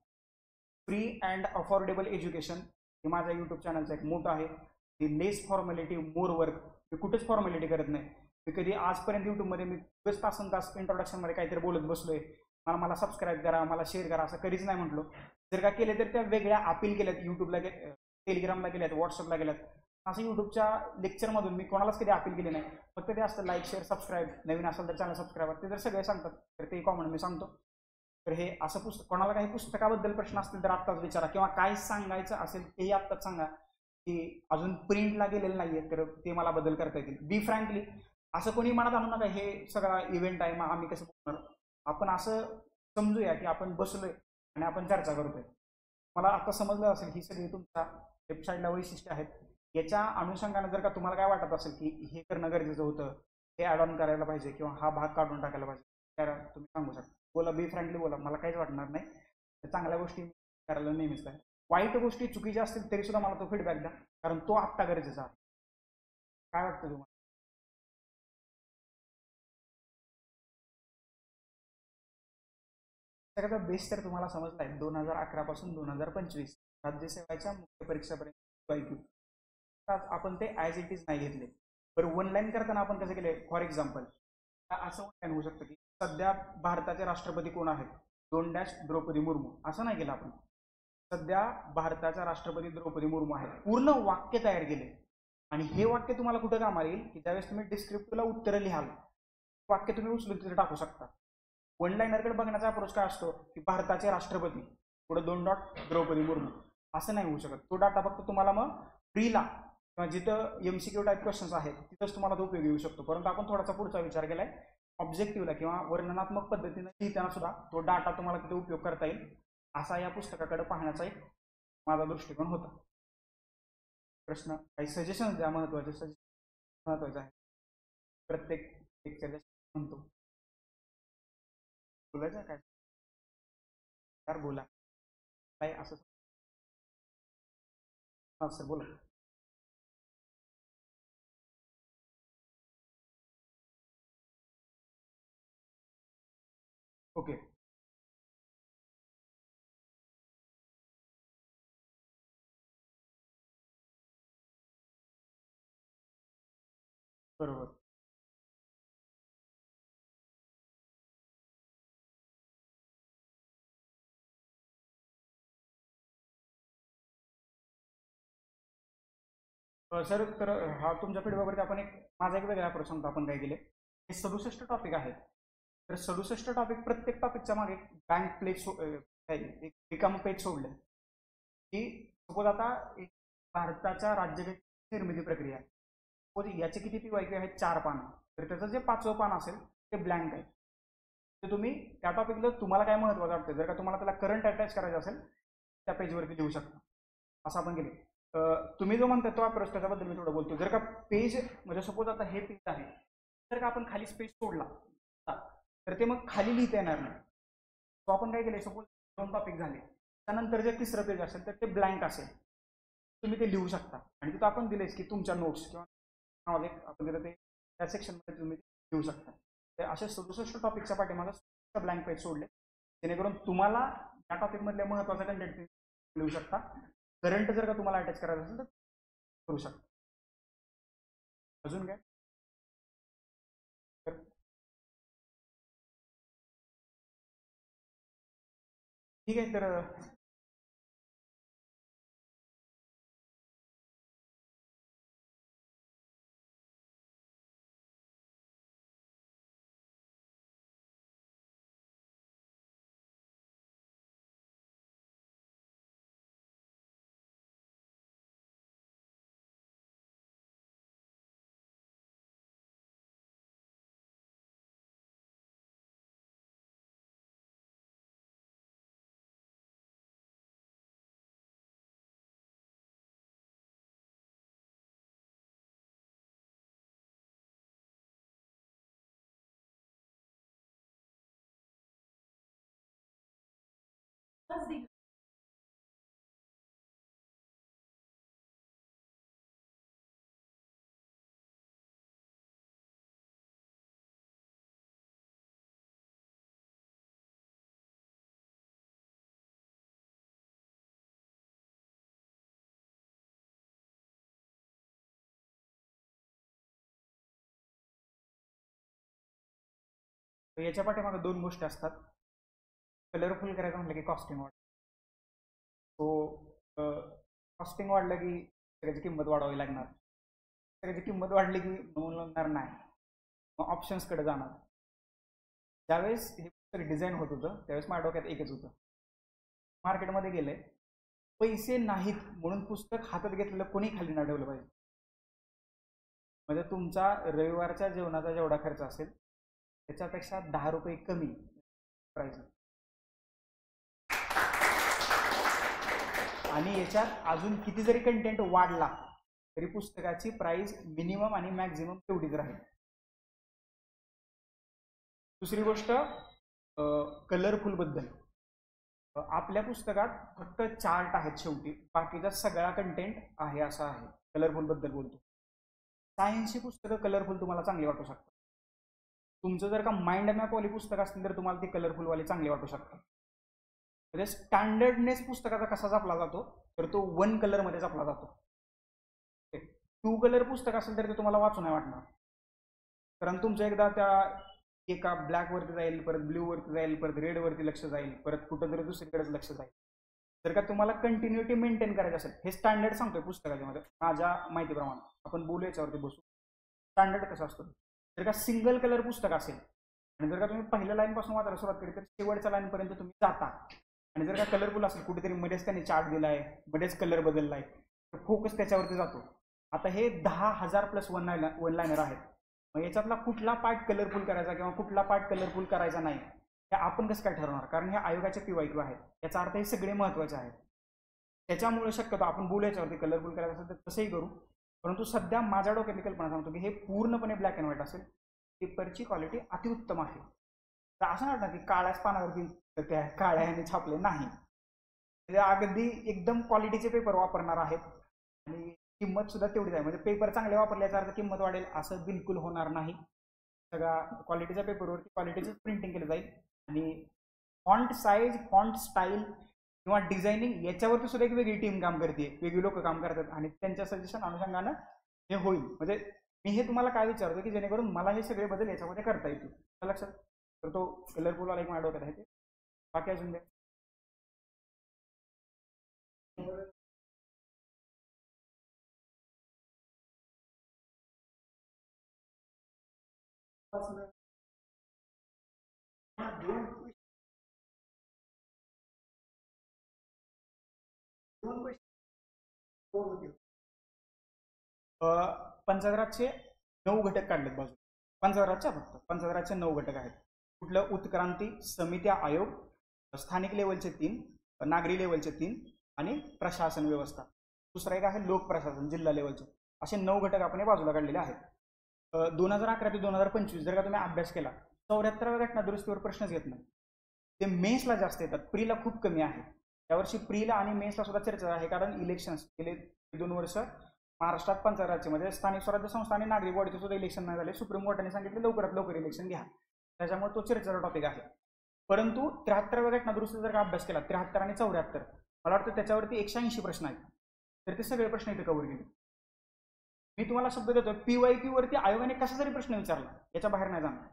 फ्री अँड अफोर्डेबल एज्युकेशन हे माझ्या यूट्यूब चॅनलचा एक मोठं आहे. दी लेस फॉर्मॅलिटी मोर वर्क. मी कुठेच फॉर्मॅलिटी करत नाही. मी कधी आजपर्यंत यूट्यूबमध्ये मी खूपच तास इंट्रोडक्शनमध्ये काहीतरी बोलत बसलोय, मला सबस्क्राईब करा, मला शेअर करा, असं कधीच नाही म्हटलो. जर का केले तर त्या वेगळ्या अपील केल्यात, यूट्यूबला टेलिग्रामला गेल्यात, व्हॉट्सअपला गेल्यात. असं यूट्यूबच्या लेक्चरमधून मी कोणालाच कधी अपील केले नाही. फक्त ते असतं लाईक, शेअर, सबस्क्राईब, नवीन असेल तर चॅनल सबस्क्राईब, ते जर सगळे सांगतात तर ते कॉमन मी सांगतो. तर हे असं कोणाला काही पुस्तकाबद्दल प्रश्न असतील तर आत्ताच विचारा, किंवा काय सांगायचं असेल तेही आत्ताच सांगा, की अजून प्रिंटला गेलेलं नाहीये तर ते मला बदल करता येतील. बी फ्रँकली, असं कोणी मनात आणू नका हे सगळा इव्हेंट आहे, मग आम्ही कसं बोलणार. आपण असं समजूया की आपण बसलोय आणि आपण चर्चा करतोय. मला आता समजलं असेल ही सगळी तुमच्या वेबसाईटला वैशिष्ट्य आहेत. याच्या अनुषंगाने जर का तुम्हाला काय वाटत असेल की हे करणं गरजेचं होतं, हे ॲड ऑन करायला पाहिजे, किंवा हा भाग काढून टाकायला पाहिजे, तर तुम्ही सांगू शकता. बोला, बी फ्रँकली बोला, मला काहीच वाटणार नाही. चांगल्या गोष्टी करायला नेहमीच आहे. वाईट गोष्टी चुकीच्या असतील तरी सुद्धा मला तो फीडबॅक द्या, कारण तो आत्ता गरजेचा आहे. काय वाटतं तुम्हाला? सगळ्यात बेस्ट तर तुम्हाला समजला आहे. 2011 पासून 2025 राज्यसेवेच्या मुख्य परीक्षेपर्यंत आपण ते ॲज इट इज नाही घेतले. बरं, वन लाईन करताना आपण कसं केले? फॉर एक्झाम्पल असं वन लाईन होऊ शकतं की सध्या भारताचे राष्ट्रपती कोण आहेत? द्रौपदी मुर्मू. असं नाही केलं आपण. सध्या भारताच्या राष्ट्रपती द्रौपदी मुर्मू आहेत. पूर्ण वाक्य तयार केले. आणि हे वाक्य तुम्हाला कुठं कामाला येईल की ज्यावेळेस तुम्ही डिस्क्रिप्टिव्हला उत्तरं लिहाल, वाक्य तुम्ही उचलून तिथे टाकू शकता. वन लाईनरकडे बघण्याचा अप्रोच काय असतो की भारताचे राष्ट्रपती पुढे 2 डॉट द्रौपदी मुर्मू. असं नाही होऊ शकत. तो डाटा फक्त तुम्हाला मग फ्रीला किंवा जिथं MCQ टाईप क्वेश्चन्स आहेत तिथंच तुम्हाला तो उपयोगी येऊ शकतो. परंतु आपण थोडासा पुढचा विचार केलाय, ऑब्जेक्टिव्हला किंवा वर्णनात्मक पद्धतीने लिहिताना सुद्धा तो डाटा तुम्हाला तिथे उपयोग करता येईल, असा या पुस्तकाकडे पाहण्याचा एक माझा दृष्टिकोन होता. प्रश्न, काही सजेशन द्या. महत्वाचं आहे. प्रत्येक लेक्चर म्हणतो बोलायचं काय सर, बोला काय असं. हां सर बोला. ओके. बरोबर. सर, तर हा तुमच्या फीडबॅकवरती आपण माझा एक वेगळा अप्रोच सांगतो. आपण काय केले, हे 67 टॉपिक आहेत. तर 67 टॉपिक, प्रत्येक टॉपिकच्या मागे बँक प्लेस एक रिकाम पेज सोडले की सपोज आता एक भारताच्या राज्यघटनेची निर्मिती प्रक्रिया, सपोज याचे किती PYQ आहेत? 4 पानं. तर त्याचं जे 5वं पान असेल ते ब्लँक आहे. तर तुम्ही त्या टॉपिकला तुम्हाला काय महत्त्वाचं वाटतं, जर का तुम्हाला त्याला करंट अटॅच करायचं असेल त्या पेजवरती लिहू शकता. असं आपण केले. तुम्ही जो म्हणता तो अप्रोच, त्याच्याबद्दल मी थोडं बोलतो. जर का पेज म्हणजे सपोज आता हे पेज आहे, जर का आपण खाली स्पेस सोडला तर ते मग खाली लिहिता येणार नाही. तो आपण काय केले, सपोज 2 टॉपिक झाले, त्यानंतर जे 3रं पेज असेल तर ते ब्लँक असेल, तुम्ही ते लिहू शकता. आणि तिथं आपण दिलेच की तुमच्या नोट्स किंवा आपण तिथं ते त्या सेक्शनमध्ये तुम्ही लिहू शकता. तर अशा 67 टॉपिकच्या पाठीमागं ब्लँक पेज सोडले, जेणेकरून तुम्हाला त्या टॉपिकमधल्या महत्त्वाचा कंटेंट लिहू शकता. करंट जर का तुम्हाला अटॅच करायचं असेल तर करू शकता. अजून काय? ठीक आहे. तर तर याच्या पाठीमागे 2 गोष्टी असतात. कलरफुल करायचं म्हटलं की कॉस्टिंग वाढतं. सो कॉस्टिंग वाढलं की सगळ्याची किंमत वाढवावी लागणार. सगळ्याची किंमत वाढली की म्हणणार नाही, मग ऑप्शन्सकडे जाणार. ज्यावेळेस हे पुस्तक डिझाईन होत होतं त्यावेळेस माझ्या डोक्यात एकच होतं, मार्केटमध्ये गेले पैसे नाहीत म्हणून पुस्तक हातात घेतलेलं कोणी खाली नाही ठेवलं पाहिजे. म्हणजे तुमचा रविवारच्या जेवणाचा जेवढा खर्च असेल त्याच्यापेक्षा 10 रुपये कमी प्राईस. आणि याच्यात अजून किती जरी कंटेंट वाढला तरी पुस्तकाची प्राइस मिनिमम आणि मॅक्झिमम तेवढीच राहील. दुसरी गोष्ट कलरफुल बद्दल. आपल्या पुस्तकात फक्त चार्ट आहेत शेवटी, बाकीचा सगळा कंटेंट आहे असा आहे. कलरफुल बद्दल बोलतो. सायन्सची पुस्तकं कलरफुल तुम्हाला चांगली वाटू शकतात. तुमचं जर का माइंड मॅपवाली पुस्तक असतील तर तुम्हाला ती कलरफुलवाली चांगली वाटू शकतात. म्हणजे स्टँडर्डनेस पुस्तकाचा कसा जपला जातो तर तो 1 कलरमध्ये जपला जातो. 2 कलर पुस्तक असेल तर ते तुम्हाला वाचून नाही वाटणार, कारण तुमचं एकदा त्या एका ब्लॅकवरती जाईल, परत ब्ल्यूवरती जाईल, परत रेडवरती लक्ष जाईल, परत कुठं तरी दुसरीकडेच लक्ष जाईल. जर का तुम्हाला कंटिन्युटी मेंटेन करायचं असेल, हे स्टँडर्ड सांगतोय पुस्तकाच्या मध्ये माझ्या माहितीप्रमाणे, आपण बोलू याच्यावरती बसू. स्टँडर्ड कसं असतं, जर का सिंगल कलर पुस्तक असेल आणि जर का तुम्ही पहिल्या लाईनपासून वाचायला सुरुवात केली तर शेवटच्या लाईनपर्यंत तुम्ही जाता. आणि जर का कलरफुल असेल, कुठेतरी मध्येच त्यांनी चार्ट दिलाय, मध्येच कलर बदललाय, तर फोकस त्याच्यावरती जातो. आता हे 10,000 प्लस वन लाईनर आहेत. मग याच्यातला कुठला पार्ट कलरफुल करायचा किंवा कुठला पार्ट कलरफुल करायचा नाही हे आपण कसं काय ठरवणार, कारण हे आयोगाचे PYQ आहेत. याचा अर्थ हे सगळे महत्त्वाचे आहेत. त्याच्यामुळे शक्यतो आपण बोलू याच्यावरती कलरफुल करायचं असेल तर तसंही करू, परंतु सध्या माझ्या डोक्यातली कल्पना सांगतो की हे पूर्णपणे ब्लॅक अँड व्हाईट असेल. पेपरची क्वालिटी अतिउत्तम आहे. तर असं नाही वाटणार की काळ्याच पानावरती त्या काळ्या ह्याने छापले नाही. अगदी एकदम क्वालिटीचे पेपर वापरणार आहेत आणि किंमत सुद्धा तेवढीच आहे. म्हणजे पेपर चांगले वापरल्याचा अर्थ किंमत वाढेल असं बिलकुल होणार नाही. सगळ्या क्वालिटीच्या पेपरवरती क्वालिटीचंच प्रिंटिंग केलं जाईल. आणि फॉन्ट साईज, फॉन्ट स्टाईल किंवा डिझायनिंग याच्यावरती सुद्धा एक वेगळी टीम काम करते, वेगळी लोक काम करतात आणि त्यांच्या सजेशन अनुषंगानं हे होईल. म्हणजे मी हे तुम्हाला काय विचारतो की जेणेकरून मला हे सगळे बदल याच्यामध्ये करता येतील. लक्षात. तर तो कलरफुलवाला एक माझ्या डोक्यात आहे. ते बाकी अजून द्या. पंचगराचे 9 घटक काढलेत बाजू. पंचगराच्या फक्त पंचगराचे 9 घटक आहेत. कुठलं, उत्क्रांती, समिती आयोग, स्थानिक लेवलचे 3, नागरी लेवलचे 3 आणि प्रशासन व्यवस्था. दुसरा एक आहे लोक प्रशासन, जिल्हा लेवलचे. असे 9 घटक आपण बाजूला काढलेले आहेत. 2011 ते 2025 जर का तुम्ही अभ्यास केला 74व्या घटना दुरुस्तीवर प्रश्नच येत नाही. ते मेन्सला जास्त येतात, प्रीला खूप कमी आहे. यावर्षी प्रीला आणि मेन्सला सुद्धा चर्चा आहे, कारण इलेक्शन्स गेले 2 वर्ष महाराष्ट्रात पंचराज्य म्हणजे स्थानिक स्वराज्य संस्था आणि नागरिक बॉडीचे सुद्धा इलेक्शन नाही झाले. सुप्रीम कोर्टाने सांगितले लवकरात लवकर इलेक्शन घ्या, त्याच्यामुळे तो चर्चेचा टॉपिक आहे. परंतु 73व्या घटना दुरुस्ती जर का अभ्यास केला 73 आणि 74 मला वाटतं त्याच्यावरती 180 प्रश्न आहेत. तर ते सगळे प्रश्न इथे कव्हर केले. मी तुम्हाला शब्द देतो, PYQ वरती आयोगाने कसा जरी प्रश्न विचारला याच्या बाहेर नाही जाणार,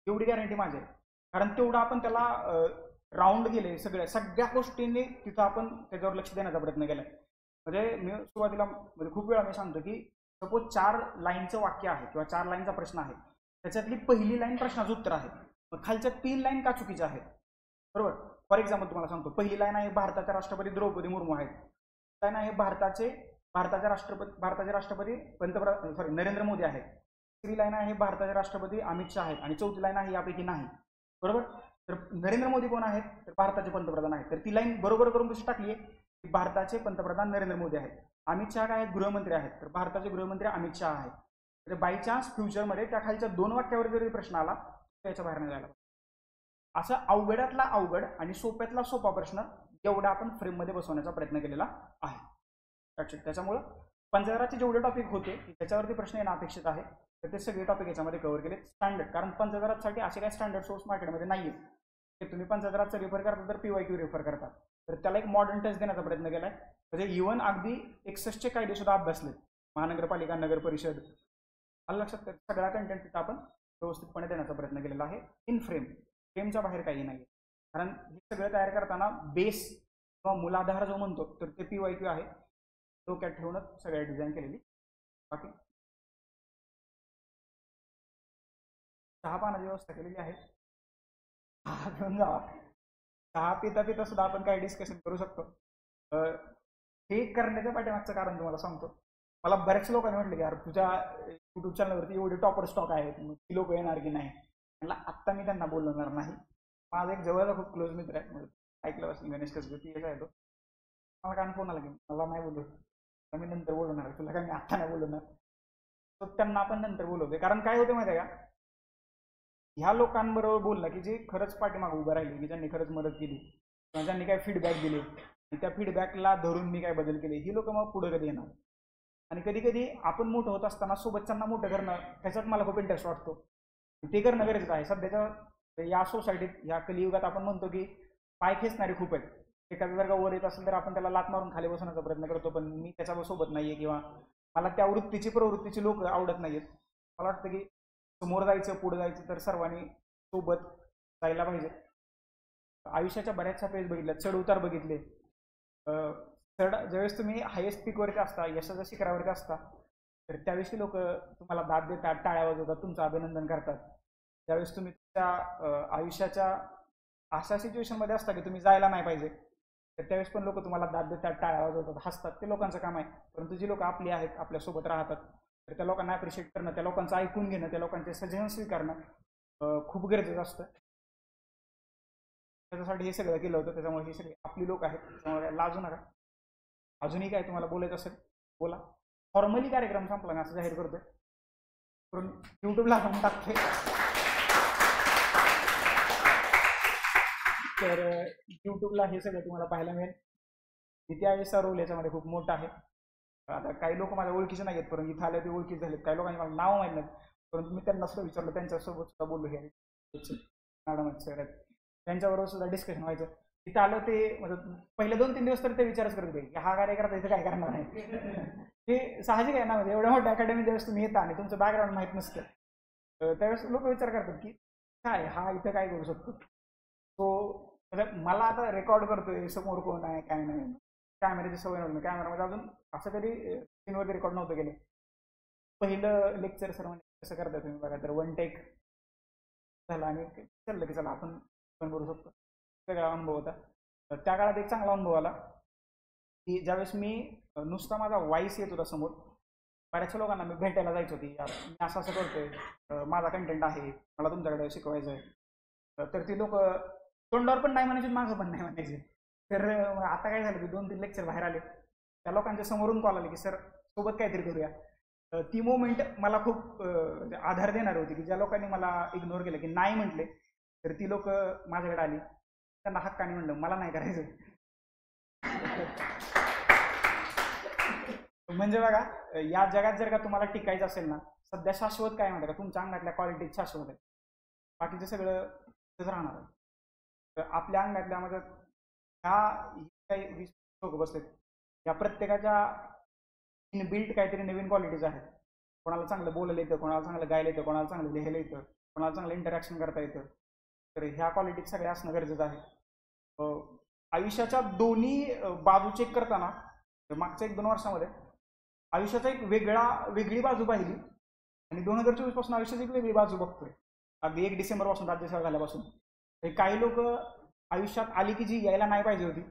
एवढी गॅरंटी माझी आहे. कारण तेवढं आपण त्याला राऊंड गेले, सगळ्या गोष्टींनी तिथं आपण त्याच्यावर लक्ष देण्याचा प्रयत्न केला. म्हणजे मी सुरुवातीला म्हणजे खूप वेळा मी सांगतो की सपोज 4 लाईनचं वाक्य आहे किंवा 4 लाईनचा प्रश्न आहे, त्याच्यातली पहिली लाईन प्रश्नाचं उत्तर आहे, मग खालच्या 3 लाईन का चुकीच्या आहेत, बरोबर. फॉर एक्झाम्पल तुम्हाला सांगतो, पहिली लाईन आहे भारताच्या राष्ट्रपती द्रौपदी मुर्मू आहेत. लाईन आहे भारताचे राष्ट्रपती पंतप्रधान नरेंद्र मोदी आहेत. तिसरी लाईन आहे भारताचे राष्ट्रपती अमित शहा आहेत आणि चौथी लाईन आहे यापैकी नाही, बरोबर. तर नरेंद्र मोदी कोण आहेत, तर भारताचे पंतप्रधान आहेत. तर ती लाईन बरोबर करून कशी टाकली आहे की भारताचे पंतप्रधान नरेंद्र मोदी आहेत. अमित शहा काय आहेत, गृहमंत्री आहेत, तर भारताचे गृहमंत्री अमित शहा आहेत. तर बाय चान्स फ्युचरमध्ये त्या खालच्या 2 वाक्यावर जरी प्रश्न आला त्याच्या बाहेर नाही जायला. असं अवघडातला अवघड आणि सोप्यातला सोपा प्रश्न जेवढा आपण फ्रेममध्ये बसवण्याचा प्रयत्न केलेला आहे. त्याच्यामुळं पंचगराचे जेवढे टॉपिक होते त्याच्यावरती प्रश्न येणं अपेक्षित आहे, तर ते सगळे टॉपिक याच्यामध्ये कव्हर केले. स्टँडर्ड, कारण पंचगरासाठी असे काही स्टँडर्ड सोर्स मार्केटमध्ये नाही आहेत. ते तुम्ही पंचगराचं रेफर करता तर PYQ रेफर करतात, तर त्याला एक मॉडर्न टच देण्याचा प्रयत्न केला आहे. म्हणजे इव्हन अगदी 61चे कायदे सुद्धा अभ्यासले, महानगरपालिका, नगर परिषद, आलं लक्षात. सगळा कंटेंट तिथं आपण व्यवस्थितपणे देण्याचा प्रयत्न केलेला आहे इन फ्रेमच्या बाहेर काही नाही. कारण हे सगळं तयार करताना बेस किंवा मूलाधार जो म्हणतो तर ते PYQ आहे, डोक्यात ठेवूनच सगळ्या डिझाईन केलेली. बाकी चहा पाण्याची व्यवस्था केलेली आहे, चहा घेऊन जावा. चहा पिता पिता सुद्धा आपण काही डिस्कशन करू शकतो. हे करण्याच्या पाठीमागचं कारण तुम्हाला सांगतो. मला बऱ्याच लोकांनी म्हटलं की यार तुझ्या युट्यूब चॅनलवरती एवढे टॉपर स्टॉक आहेत, मग ती लोक येणार की नाही. मला आत्ता मी त्यांना बोलवणार नाही. माझा एक जवळचा खूप क्लोज मित्र आहे, ऐकलं असेल गणेश कसबे, ती आहे तो. मला काय फोन आला की मला नाही बोलू, मी नंतर बोलवणार, तुला काय मी आत्ता नाही बोलवणार. तर त्यांना आपण नंतर बोलवते. कारण काय होतं माहिती आहे का, ह्या लोकांबरोबर बोलला की जे खरंच पाठीमागे उभं राहिले, की ज्यांनी खरंच मदत केली किंवा ज्यांनी काय फीडबॅक दिले आणि त्या फीडबॅकला धरून मी काय बदल केले, ही लोक मग पुढे कधी येणार. आणि कधी कधी आपण मोठं होत असताना सोबतच्यांना मोठं करणं, त्याच्यात मला खूप इंटरेस्ट वाटतो. ते करणं गरजेचं आहे. सध्याच्या या सोसायटीत, या कलियुगात आपण म्हणतो की पाय खेचणारे खूप आहेत. एखादा जर का वर येत असेल तर आपण त्याला लात मारून खाली बसवण्याचा प्रयत्न करतो, पण मी त्याच्यासोबत नाही आहे किंवा मला त्या प्रवृत्तीची लोक आवडत नाही आहेत. मला वाटतं की समोर जायचं, पुढे जायचं तर सर्वांनी सोबत जायला पाहिजे. आयुष्याच्या बऱ्याचशा फेज बघितल्या, चढ उतार बघितले. ज्यावेळेस तुम्ही हायेस्ट पीकवरती असता, यशाच्या शिखरावरती असता, तर त्यावेळेस लोक तुम्हाला दाद देतात, टाळ्या वाजवतात, तुमचं अभिनंदन करतात. ज्यावेळेस तुम्ही तुमच्या आयुष्याच्या अशा सिच्युएशनमध्ये असता की तुम्ही जायला नाही पाहिजे, तर त्यावेळेस पण लोक तुम्हाला दाद देतात, टाळ्या वाजवतात, हसतात. ते लोकांचं काम आहे. परंतु जी लोक आपली आहेत, आपल्यासोबत राहतात, तर त्या लोकांना ॲप्रिशिएट करणं, त्या लोकांचं ऐकून घेणं, त्या लोकांचे सजेशन स्वीकारणं खूप गरजेचं असतं. त्याच्यासाठी हे सगळं केलं होतं. त्याच्यामुळे ही सगळी आपली लोक आहेत, त्याच्यामुळे लाजू नका. अजूनही काय तुम्हाला बोलायचं असेल बोला. फॉर्मली कार्यक्रम संपला मी असं जाहीर करतोय, करून यूट्यूबला आपण टाकतोय. तर यूट्यूबला हे सगळं तुम्हाला पाहायला मिळेल. त्यावेळेसचा रोल याच्यामध्ये खूप मोठा आहे. आता काही लोक माझ्या ओळखीचे नाही आहेत, परंतु इथं आले ते ओळखीचे झालेत. काही लोकांनी मला नाव माहीत नाही, परंतु मी त्यांना सुद्धा विचारलं, त्यांच्यासोबत सुद्धा बोललो. हे मॅडम आहेत, सर आहेत, त्यांच्याबरोबर सुद्धा डिस्कशन व्हायचं. इथं आलं ते म्हणजे पहिले 2-3 दिवस तर ते विचारच करत होते की हा कार्यकर्ता इथं काय करणार आहे. हे साहजिक आहे ना, म्हणजे एवढ्या मोठ्या अकॅडमी ज्यावेळेस तुम्ही येता आणि तुमचं बॅकग्राऊंड माहीत नसतं, त्यावेळेस लोक विचार करतात की काय हा इथं काय करू शकतो. तो मला आता रेकॉर्ड करतोय, समोर कोण आहे काय नाही, कॅमेऱ्याची सवय नव्हती. कॅमेरामध्ये अजून असं कधी स्क्रीनवरती रेकॉर्ड नव्हतं केलं. पहिलं लेक्चर सर म्हणजे कसं करता तुम्ही बघा, तर 1 टेक झाला आणि चाललं की चला आपण पण करू शकतो. वेगळा अनुभव होता. त्या काळात एक चांगला अनुभव आला की ज्यावेळेस मी नुसता माझा वॉइस येत होता समोर, बऱ्याचशा लोकांना मी भेटायला जायचो की यार मी असं असं करतोय, माझा कंटेंट आहे, मला तुमच्याकडे शिकवायचं आहे. तर ती लोक तोंडावर पण नाही म्हणायचे, मागं पण नाही म्हणायचे. तर आता काय झालं की 2-3 लेक्चर बाहेर आले, त्या लोकांच्या समोरून कॉल आले की सर सोबत काहीतरी करूया. ती मोमेंट मला खूप आधार देणार होती की ज्या लोकांनी मला इग्नोर केलं की नाही म्हटले, तर ती लोक माझ्याकडे आली, त्यांना हक्काने म्हणलं मला नाही करायचं. म्हणजे बघा, या जगात जर का तुम्हाला टिकायचं असेल ना, सध्या शाश्वत काय म्हणतात का, तुमच्या अंगातल्या क्वालिटी शाश्वत आहे, बाकीचं सगळं तसंच राहणार आहे. तर आपल्या अंगातल्या म्हणजे ह्या काही 20 लोक बसलेत, या प्रत्येकाच्या इनबिल्ट काहीतरी नवीन क्वालिटीज आहेत. कोणाला चांगलं बोलायला येतं, कोणाला चांगलं गायला येतं, कोणाला चांगलं लिहायला येतं, कोणाला चांगलं इंटरॅक्शन करता येतं. तर ह्या क्वालिटीज सगळ्या असणं गरजेचं आहे. आयुष्याच्या दोन्ही बाजू चेक करताना मागच्या 1-2 वर्षामध्ये आयुष्याचा एक वेगळी बाजू पाहिली आणि 2024 पासून आयुष्याची एक वेगळी बाजू बघतोय. अगदी 1 डिसेंबरपासून राज्यसेवा झाल्यापासून काही लोक आयुष्यात आली की जी यायला नाही पाहिजे होती,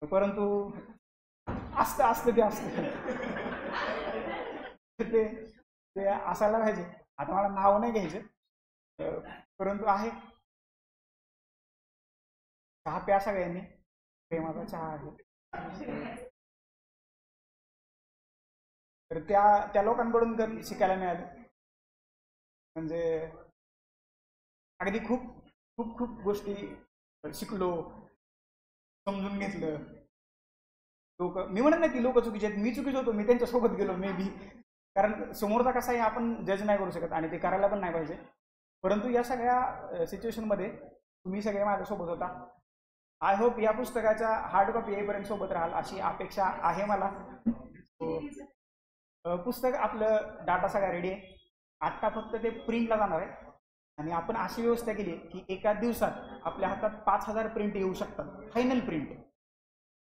परंतु असतं ते असायला पाहिजे. आता मला नाव नाही घ्यायचं, परंतु आहे. चहा प्या सगळ्यांनी, प्रेमाचा चहा आहे. तर त्या लोकांकडून जर शिकायला मिळालं म्हणजे अगदी खूप खूप खूप गोष्टी शिकलो, समजून घेतलं. लोक, मी म्हणत नाही की लोक चुकीचे आहेत, मी चुकीच होतो, मी त्यांच्यासोबत गेलो मे बी, कारण समोरचा कसा आहे आपण जज नाही करू शकत आणि ते करायला पण नाही पाहिजे. परंतु या सगळ्या सिच्युएशनमध्ये तुम्ही सगळे माझ्यासोबत होता. आय होप या पुस्तकाच्या हार्ड कॉपी येईपर्यंत सोबत राहाल अशी अपेक्षा आहे मला. पुस्तक आपलं डाटा सगळा रेडी आहे. आता फक्त ते प्रिंटला जाणार आहे आणि आपण अशी व्यवस्था केली की एका दिवसात आपल्या हातात 5000 प्रिंट येऊ शकतात, फायनल प्रिंट.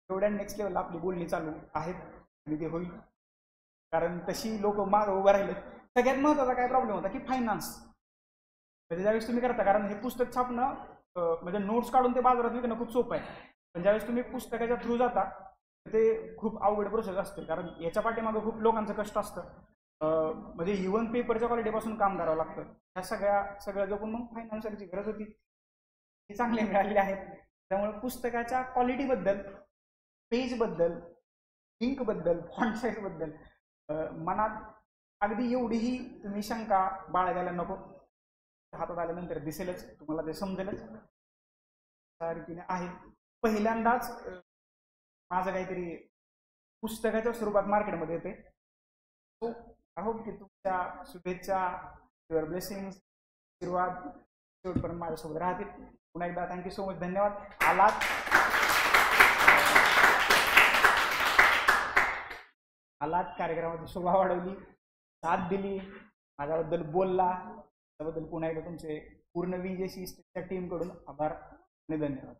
एवढ्या नेक्स्ट लेवलला आपली बोलणी चालू आहेत आणि ते होईल, कारण तशी लोक मागं उभं राहिले. सगळ्यात महत्त्वाचा काय प्रॉब्लेम होता की फायनान्स. म्हणजे ज्यावेळेस तुम्ही करता, कारण हे पुस्तक छापणं म्हणजे नोट्स काढून ते बाजारात विकणं खूप सोपं आहे, पण ज्यावेळेस तुम्ही पुस्तकाच्या थ्रू जाता ते खूप अवघड प्रोसेस असते, कारण याच्या पाठीमागं खूप लोकांचं कष्ट असतं. म्हणजे इव्हन पेपरच्या क्वालिटीपासून काम करावं लागतं. ह्या सगळं जपून मग फायनान्सची गरज होती, ती चांगले मिळालेली आहेत. त्यामुळे पुस्तकाच्या क्वालिटीबद्दल, पेजबद्दल, इंकबद्दल, फॉन्ट साईजबद्दल मनात अगदी एवढीही तुम्ही शंका बाळगायला नको. हातात आल्यानंतर दिसेलच, तुम्हाला ते समजेलच. त्या रीतीने आहे. पहिल्यांदाच माझं काहीतरी पुस्तकाच्या स्वरूपात मार्केटमध्ये येते. सो आय होप की तुमच्या शुभेच्छा, युअर ब्लेसिंग्स, आशीर्वाद शेवटपर्यंत माझ्यासोबत राहतील. पुन्हा एकदा थँक्यू सो मच, धन्यवाद. आलात कार्यक्रमाची शोभा वाढवली, साथ दिली, माझ्याबद्दल बोलला, त्याबद्दल पुन्हा एकदा तुमचे पूर्ण VJC टीमकडून आभार आणि धन्यवाद.